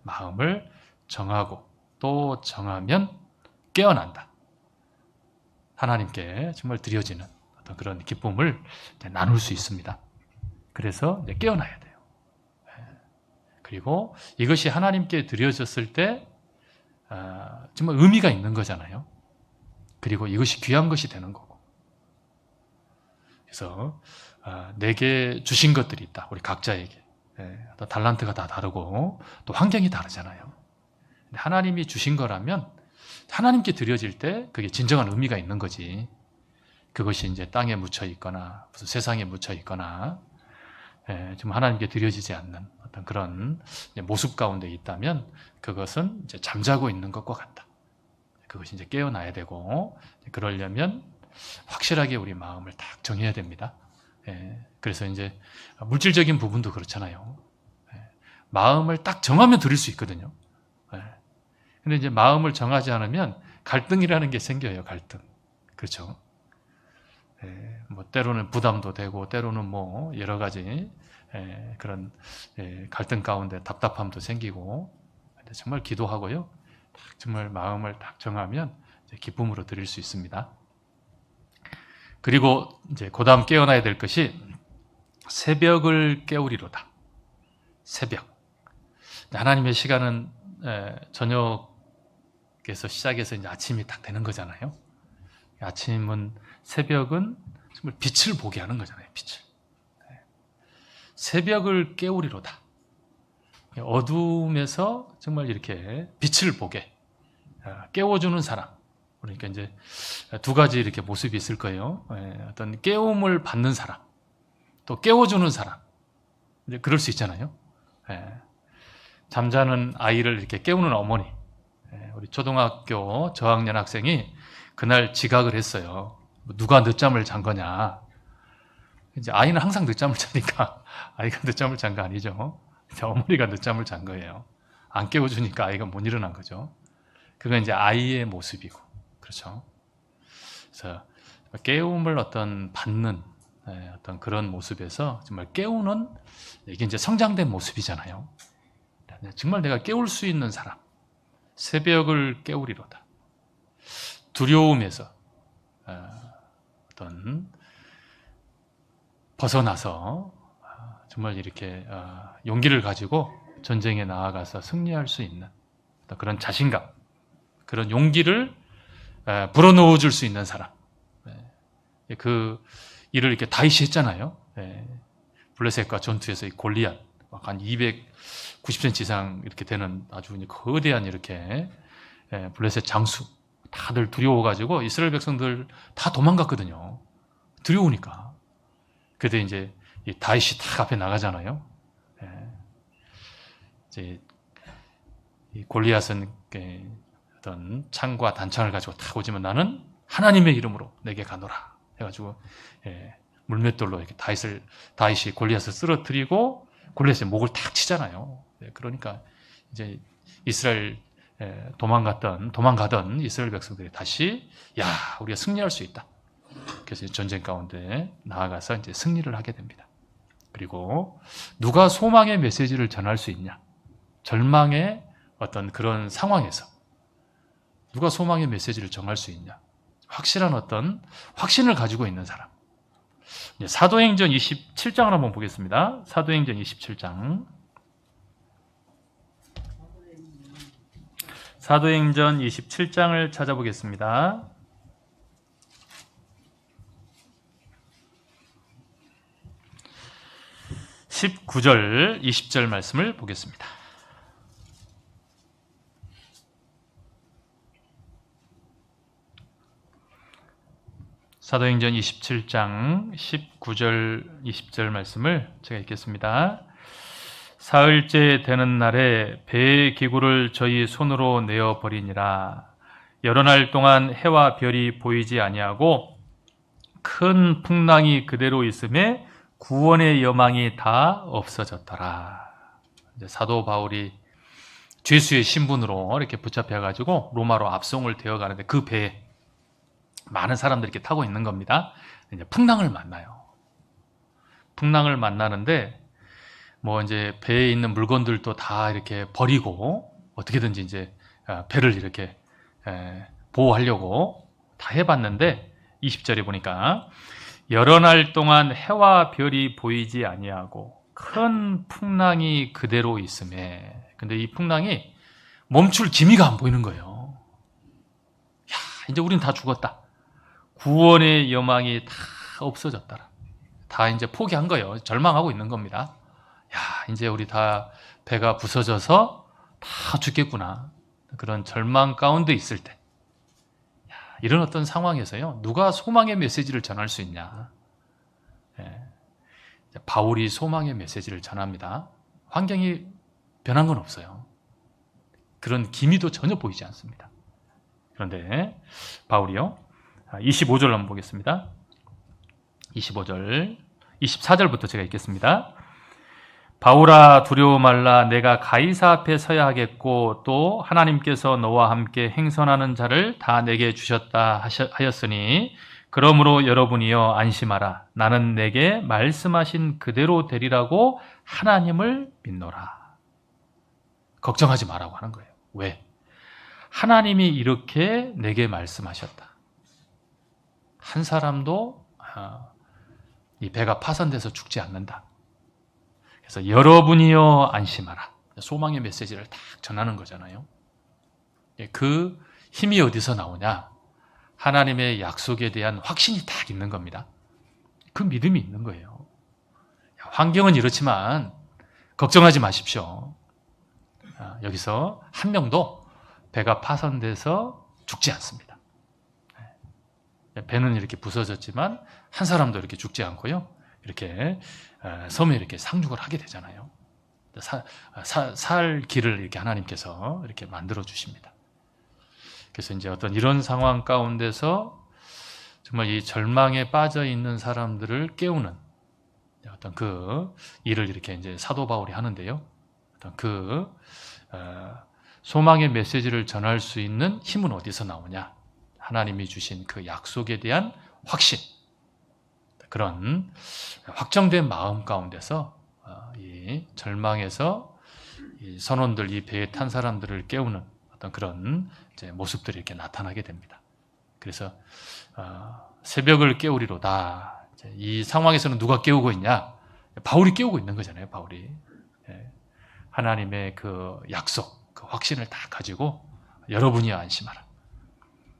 마음을 정하고 또 정하면 깨어난다. 하나님께 정말 드려지는 어떤 그런 기쁨을 나눌 수 있습니다. 그래서 깨어나야 돼요. 그리고 이것이 하나님께 드려졌을 때 정말 의미가 있는 거잖아요. 그리고 이것이 귀한 것이 되는 거고. 그래서 내게 주신 것들이 있다. 우리 각자에게. 달란트가 다 다르고 또 환경이 다르잖아요. 하나님이 주신 거라면 하나님께 드려질 때 그게 진정한 의미가 있는 거지. 그것이 이제 땅에 묻혀 있거나 무슨 세상에 묻혀 있거나 좀 하나님께 드려지지 않는 어떤 그런 모습 가운데 있다면 그것은 이제 잠자고 있는 것과 같다. 그것이 이제 깨어나야 되고 그러려면 확실하게 우리 마음을 딱 정해야 됩니다. 그래서 이제 물질적인 부분도 그렇잖아요. 마음을 딱 정하면 드릴 수 있거든요. 근데 이제 마음을 정하지 않으면 갈등이라는 게 생겨요. 갈등. 그렇죠. 뭐 때로는 부담도 되고 때로는 뭐 여러 가지 그런 갈등 가운데 답답함도 생기고. 근데 정말 기도하고요. 정말 마음을 딱 정하면 이제 기쁨으로 드릴 수 있습니다. 그리고 이제 그다음 깨어나야 될 것이 새벽을 깨우리로다. 새벽. 하나님의 시간은 저녁에서 시작해서 이제 아침이 딱 되는 거잖아요. 아침은 새벽은 정말 빛을 보게 하는 거잖아요. 빛을. 새벽을 깨우리로다. 어둠에서 정말 이렇게 빛을 보게 깨워주는 사람. 그러니까 이제 두 가지 이렇게 모습이 있을 거예요. 어떤 깨움을 받는 사람, 또 깨워주는 사람. 이제 그럴 수 있잖아요. 잠자는 아이를 이렇게 깨우는 어머니. 우리 초등학교 저학년 학생이 그날 지각을 했어요. 누가 늦잠을 잔 거냐. 이제 아이는 항상 늦잠을 자니까 아이가 늦잠을 잔 거 아니죠. 어머니가 늦잠을 잔 거예요. 안 깨워주니까 아이가 못 일어난 거죠. 그건 이제 아이의 모습이고, 그렇죠. 그래서 깨움을 어떤 받는 어떤 그런 모습에서 정말 깨우는, 이게 이제 성장된 모습이잖아요. 정말 내가 깨울 수 있는 사람, 새벽을 깨우리로다. 두려움에서 어떤 벗어나서 정말 이렇게 용기를 가지고 전쟁에 나아가서 승리할 수 있는 그런 자신감, 그런 용기를 불어넣어 줄 수 있는 사람. 그 일을 이렇게 다윗이 했잖아요. 블레셋과 전투에서 골리앗 한 290cm 이상 이렇게 되는 아주 거대한 이렇게 블레셋 장수, 다들 두려워가지고 이스라엘 백성들 다 도망갔거든요. 두려우니까. 그때 이제 다윗이 딱 앞에 나가잖아요. 이제 이 골리앗은 어떤 창과 단창을 가지고 탁 오지만 나는 하나님의 이름으로 내게 가노라 해가지고 물맷돌로 이렇게 다윗이 골리앗을 쓰러뜨리고 골리앗의 목을 탁 치잖아요. 그러니까 이제 이스라엘 도망가던 이스라엘 백성들이 다시 우리가 승리할 수 있다. 그래서 전쟁 가운데 나아가서 이제 승리를 하게 됩니다. 그리고 누가 소망의 메시지를 전할 수 있냐? 절망의 어떤 그런 상황에서 누가 소망의 메시지를 전할 수 있냐? 확실한 어떤 확신을 가지고 있는 사람. 사도행전 27장을 한번 보겠습니다. 사도행전 27장. 사도행전 27장을 찾아보겠습니다. 19절, 20절 말씀을 보겠습니다. 사도행전 27장 19절, 20절 말씀을 제가 읽겠습니다. 사흘째 되는 날에 배의 기구를 저희 손으로 내어버리니라. 여러 날 동안 해와 별이 보이지 아니하고 큰 풍랑이 그대로 있음에 구원의 여망이 다 없어졌더라. 이제 사도 바울이 죄수의 신분으로 이렇게 붙잡혀가지고 로마로 압송을 되어 가는데 그 배에 많은 사람들이 이렇게 타고 있는 겁니다. 이제 풍랑을 만나요. 풍랑을 만나는데 이제 배에 있는 물건들도 다 이렇게 버리고 어떻게든지 이제 배를 이렇게 보호하려고 다 해봤는데 20절에 보니까 여러 날 동안 해와 별이 보이지 아니하고 큰 풍랑이 그대로 있음에, 근데 이 풍랑이 멈출 기미가 안 보이는 거예요. 이제 우린 다 죽었다. 구원의 여망이 다 없어졌더라. 다 이제 포기한 거예요. 절망하고 있는 겁니다. 이제 우리 다 배가 부서져서 다 죽겠구나. 그런 절망 가운데 있을 때, 이런 어떤 상황에서요, 누가 소망의 메시지를 전할 수 있냐? 바울이 소망의 메시지를 전합니다. 환경이 변한 건 없어요. 그런 기미도 전혀 보이지 않습니다. 그런데 바울이요, 25절 한번 보겠습니다. 25절, 24절부터 제가 읽겠습니다. 바울아, 두려워 말라. 내가 가이사 앞에 서야 하겠고 또 하나님께서 너와 함께 행선하는 자를 다 내게 주셨다 하였으니 그러므로 여러분이여 안심하라. 나는 내게 말씀하신 그대로 되리라고 하나님을 믿노라. 걱정하지 말라고 하는 거예요. 왜? 하나님이 이렇게 내게 말씀하셨다. 한 사람도 이 배가 파손돼서 죽지 않는다. 그래서 여러분이여 안심하라. 소망의 메시지를 딱 전하는 거잖아요. 그 힘이 어디서 나오냐? 하나님의 약속에 대한 확신이 딱 있는 겁니다. 그 믿음이 있는 거예요. 환경은 이렇지만 걱정하지 마십시오. 여기서 한 명도 배가 파손돼서 죽지 않습니다. 배는 이렇게 부서졌지만 한 사람도 이렇게 죽지 않고요. 이렇게 섬에 이렇게 상륙을 하게 되잖아요. 살 길을 이렇게 하나님께서 이렇게 만들어 주십니다. 그래서 이제 어떤 이런 상황 가운데서 정말 이 절망에 빠져 있는 사람들을 깨우는 어떤 그 일을 이렇게 이제 사도 바울이 하는데요. 어떤 그 소망의 메시지를 전할 수 있는 힘은 어디서 나오냐? 하나님이 주신 그 약속에 대한 확신, 그런 확정된 마음 가운데서 이 절망에서 이 선원들, 이 배에 탄 사람들을 깨우는 어떤 그런 이제 모습들이 이렇게 나타나게 됩니다. 그래서 새벽을 깨우리로다. 이 상황에서는 누가 깨우고 있냐? 바울이 깨우고 있는 거잖아요. 바울이 하나님의 그 약속, 그 확신을 다 가지고 여러분이 안심하라.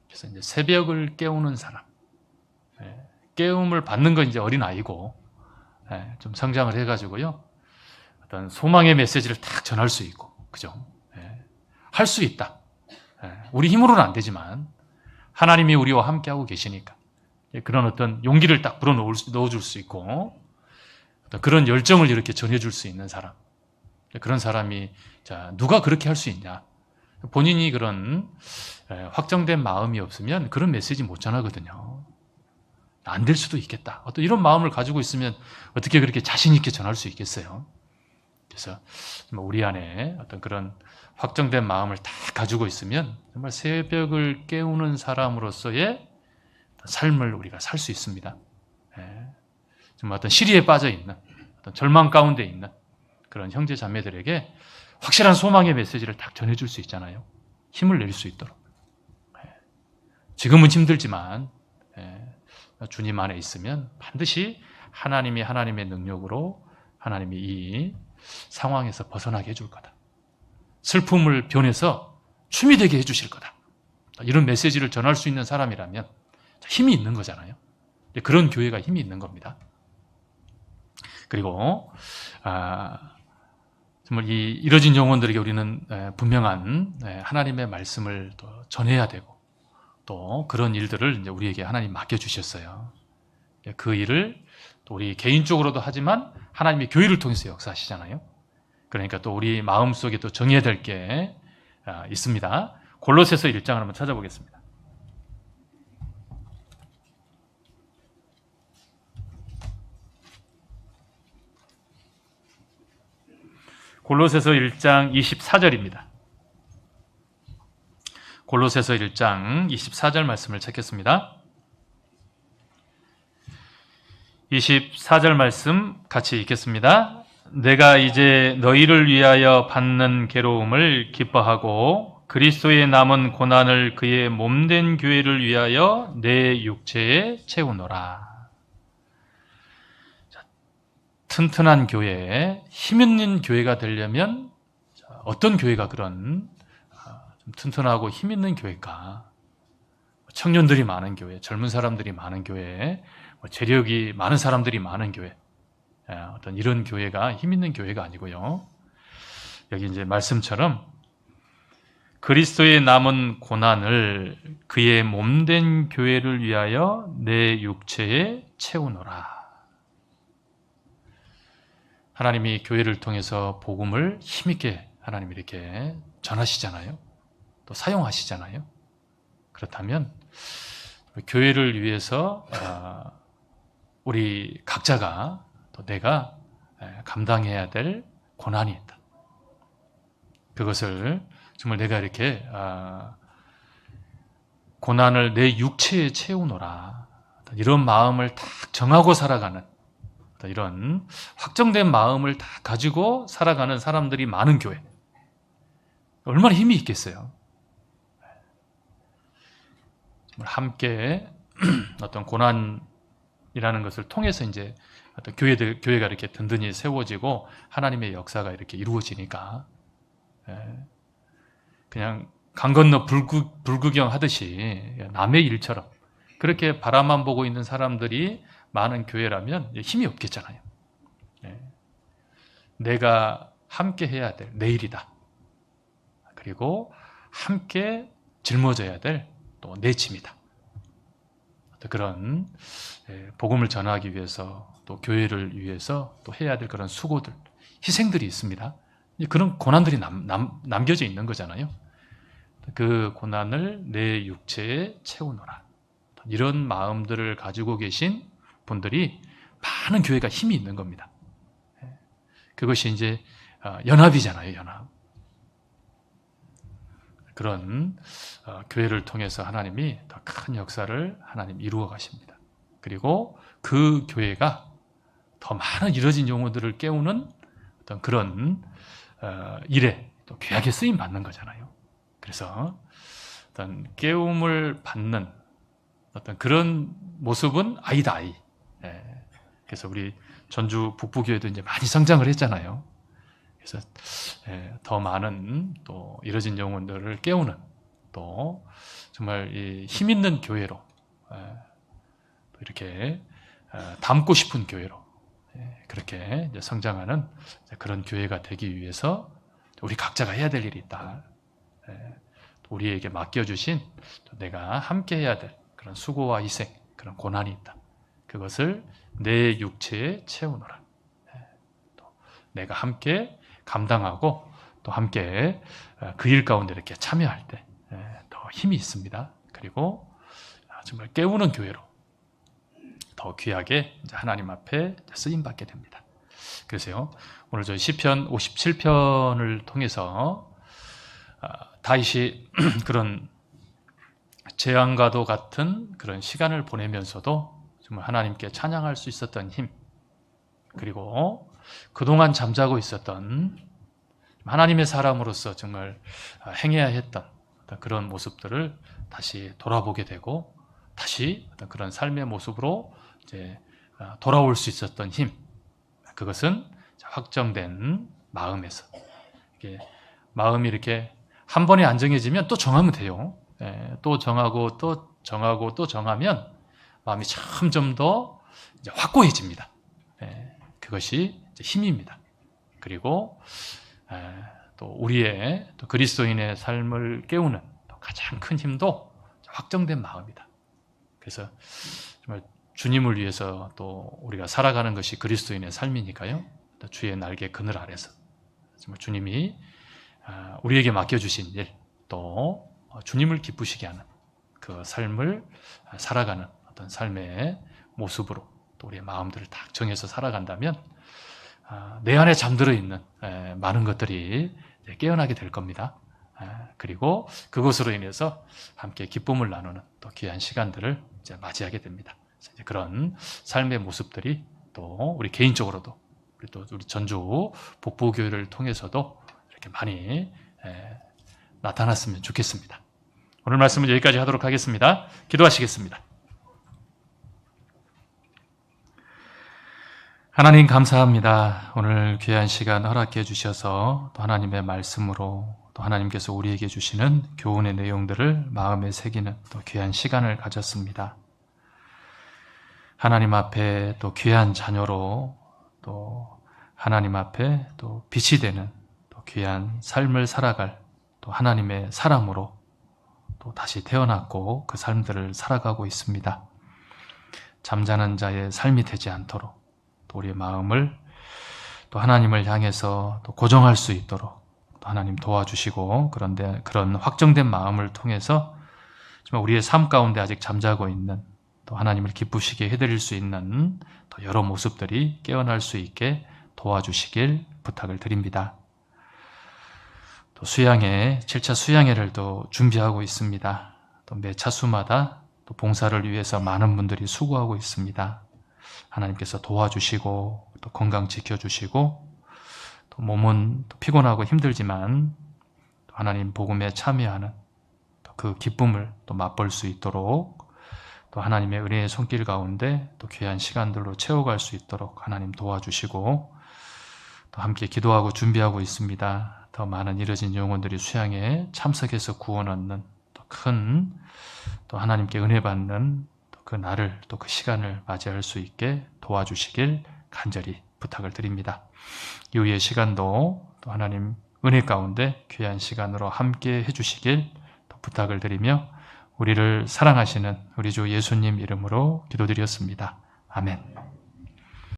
그래서 이제 새벽을 깨우는 사람, 깨움을 받는 건 이제 어린 아이고 좀 성장을 해가지고요. 어떤 소망의 메시지를 딱 전할 수 있고, 그죠? 할 수 있다. 우리 힘으로는 안 되지만 하나님이 우리와 함께하고 계시니까 그런 어떤 용기를 딱 넣어줄 수 있고 어떤 그런 열정을 이렇게 전해줄 수 있는 사람, 그런 사람이 자 누가 그렇게 할 수 있냐? 본인이 그런 확정된 마음이 없으면 그런 메시지 못 전하거든요. 안 될 수도 있겠다. 어떤 이런 마음을 가지고 있으면 어떻게 그렇게 자신 있게 전할 수 있겠어요? 그래서 우리 안에 어떤 그런 확정된 마음을 다 가지고 있으면 정말 새벽을 깨우는 사람으로서의 삶을 우리가 살 수 있습니다. 정말 어떤 시리에 빠져 있는, 어떤 절망 가운데 있는 그런 형제 자매들에게 확실한 소망의 메시지를 딱 전해줄 수 있잖아요. 힘을 낼 수 있도록. 지금은 힘들지만 주님 안에 있으면 반드시 하나님의 능력으로 하나님이 이 상황에서 벗어나게 해줄 거다. 슬픔을 변해서 춤이 되게 해주실 거다. 이런 메시지를 전할 수 있는 사람이라면 힘이 있는 거잖아요. 그런 교회가 힘이 있는 겁니다. 그리고 정말 이 이뤄진 영혼들에게 우리는 분명한 하나님의 말씀을 또 전해야 되고 또 그런 일들을 이제 우리에게 하나님 맡겨주셨어요. 그 일을 또 우리 개인적으로도 하지만 하나님이 교회를 통해서 역사하시잖아요. 그러니까 또 우리 마음속에 또 정해야 될 게 있습니다. 골로새서 1장을 한번 찾아보겠습니다. 골로새서 1장 24절입니다. 골로새서 1장 24절 말씀을 찾겠습니다. 24절 말씀 같이 읽겠습니다. 내가 이제 너희를 위하여 받는 괴로움을 기뻐하고 그리스도의 남은 고난을 그의 몸된 교회를 위하여 내 육체에 채우노라. 튼튼한 교회, 힘있는 교회가 되려면 어떤 교회가 그런 좀 튼튼하고 힘있는 교회일까? 청년들이 많은 교회, 젊은 사람들이 많은 교회, 재력이 많은 사람들이 많은 교회, 어떤 이런 교회가 힘있는 교회가 아니고요. 여기 이제 말씀처럼 그리스도의 남은 고난을 그의 몸된 교회를 위하여 내 육체에 채우노라. 하나님이 교회를 통해서 복음을 힘있게 하나님이 이렇게 전하시잖아요. 또 사용하시잖아요. 그렇다면 교회를 위해서 우리 각자가 또 내가 감당해야 될 고난이 있다. 그것을 정말 내가 이렇게 고난을 내 육체에 채우노라. 이런 마음을 딱 정하고 살아가는 이런 확정된 마음을 다 가지고 살아가는 사람들이 많은 교회. 얼마나 힘이 있겠어요. 정말 함께 어떤 고난이라는 것을 통해서 이제 어떤 교회가 이렇게 든든히 세워지고 하나님의 역사가 이렇게 이루어지니까 그냥 강 건너 불구경 하듯이 남의 일처럼 그렇게 바라만 보고 있는 사람들이 많은 교회라면 힘이 없겠잖아요. 내가 함께 해야 될 내 일이다. 그리고 함께 짊어져야 될 또 내 짐이다. 그런 복음을 전하기 위해서 또 교회를 위해서 또 해야 될 그런 수고들, 희생들이 있습니다. 그런 고난들이 남겨져 있는 거잖아요. 그 고난을 내 육체에 채우노라. 이런 마음들을 가지고 계신 분들이 많은 교회가 힘이 있는 겁니다. 그것이 이제 연합이잖아요, 연합. 그런 교회를 통해서 하나님이 더 큰 역사를 하나님 이루어 가십니다. 그리고 그 교회가 더 많은 이뤄진 영혼들을 깨우는 어떤 그런 일에 또 귀하게 쓰임 받는 거잖아요. 그래서 어떤 깨움을 받는 어떤 그런 모습은 아이다, 아이. 그래서 우리 전주 북부교회도 이제 많이 성장을 했잖아요. 그래서 더 많은 또 이뤄진 영혼들을 깨우는 또 정말 힘 있는 교회로 또 이렇게 담고 싶은 교회로 그렇게 이제 성장하는 그런 교회가 되기 위해서 우리 각자가 해야 될 일이 있다. 우리에게 맡겨주신 내가 함께 해야 될 그런 수고와 희생, 그런 고난이 있다. 그것을 내 육체에 채우노라. 또 내가 함께 감당하고 또 함께 그 일 가운데 이렇게 참여할 때 더 힘이 있습니다. 그리고 정말 깨우는 교회로 더 귀하게 하나님 앞에 쓰임 받게 됩니다. 그래서요, 오늘 저희 시편 57편을 통해서 다윗이 그런 재앙과도 같은 그런 시간을 보내면서도 정말 하나님께 찬양할 수 있었던 힘, 그리고 그동안 잠자고 있었던 하나님의 사람으로서 정말 행해야 했던 그런 모습들을 다시 돌아보게 되고 다시 어떤 그런 삶의 모습으로 이제 돌아올 수 있었던 힘, 그것은 확정된 마음에서 마음이 이렇게 한 번에 안정해지면 또 정하면 돼요. 또 정하고 또 정하고 또 정하면 마음이 점점 더 이제 확고해집니다. 그것이 이제 힘입니다. 그리고 또 우리의 또 그리스도인의 삶을 깨우는 또 가장 큰 힘도 확정된 마음이다. 그래서 정말 주님을 위해서 또 우리가 살아가는 것이 그리스도인의 삶이니까요. 또 주의 날개 그늘 아래서 정말 주님이 우리에게 맡겨주신 일, 또 주님을 기쁘시게 하는 그 삶을 살아가는 어떤 삶의 모습으로 또 우리의 마음들을 딱 정해서 살아간다면 내 안에 잠들어 있는 많은 것들이 깨어나게 될 겁니다. 그리고 그것으로 인해서 함께 기쁨을 나누는 또 귀한 시간들을 이제 맞이하게 됩니다. 이제 그런 삶의 모습들이 또 우리 개인적으로도 우리 전주 복부교회를 통해서도 이렇게 많이 나타났으면 좋겠습니다. 오늘 말씀은 여기까지 하도록 하겠습니다. 기도하시겠습니다. 하나님 감사합니다. 오늘 귀한 시간 허락해 주셔서 또 하나님의 말씀으로 또 하나님께서 우리에게 주시는 교훈의 내용들을 마음에 새기는 또 귀한 시간을 가졌습니다. 하나님 앞에 또 귀한 자녀로 또 하나님 앞에 또 빛이 되는 또 귀한 삶을 살아갈 또 하나님의 사람으로 또 다시 태어났고 그 삶들을 살아가고 있습니다. 잠자는 자의 삶이 되지 않도록 또 우리의 마음을 또 하나님을 향해서 또 고정할 수 있도록 또 하나님 도와주시고, 그런데 그런 확정된 마음을 통해서 정말 우리의 삶 가운데 아직 잠자고 있는 또 하나님을 기쁘시게 해드릴 수 있는 또 여러 모습들이 깨어날 수 있게 도와주시길 부탁을 드립니다. 또 수양회, 7차 수양회를 또 준비하고 있습니다. 또 매 차수마다 또 봉사를 위해서 많은 분들이 수고하고 있습니다. 하나님께서 도와주시고 또 건강 지켜주시고 또 몸은 또 피곤하고 힘들지만 또 하나님 복음에 참여하는 또 그 기쁨을 또 맛볼 수 있도록 또 하나님의 은혜의 손길 가운데 또 귀한 시간들로 채워갈 수 있도록 하나님 도와주시고, 또 함께 기도하고 준비하고 있습니다. 더 많은 이뤄진 영혼들이 수양에 참석해서 구원 얻는 또 큰 또 하나님께 은혜 받는 또 그 날을 또 그 시간을 맞이할 수 있게 도와주시길 간절히 부탁을 드립니다. 이후의 시간도 또 하나님 은혜 가운데 귀한 시간으로 함께 해주시길 또 부탁을 드리며 우리를 사랑하시는 우리 주 예수님 이름으로 기도드렸습니다. 아멘.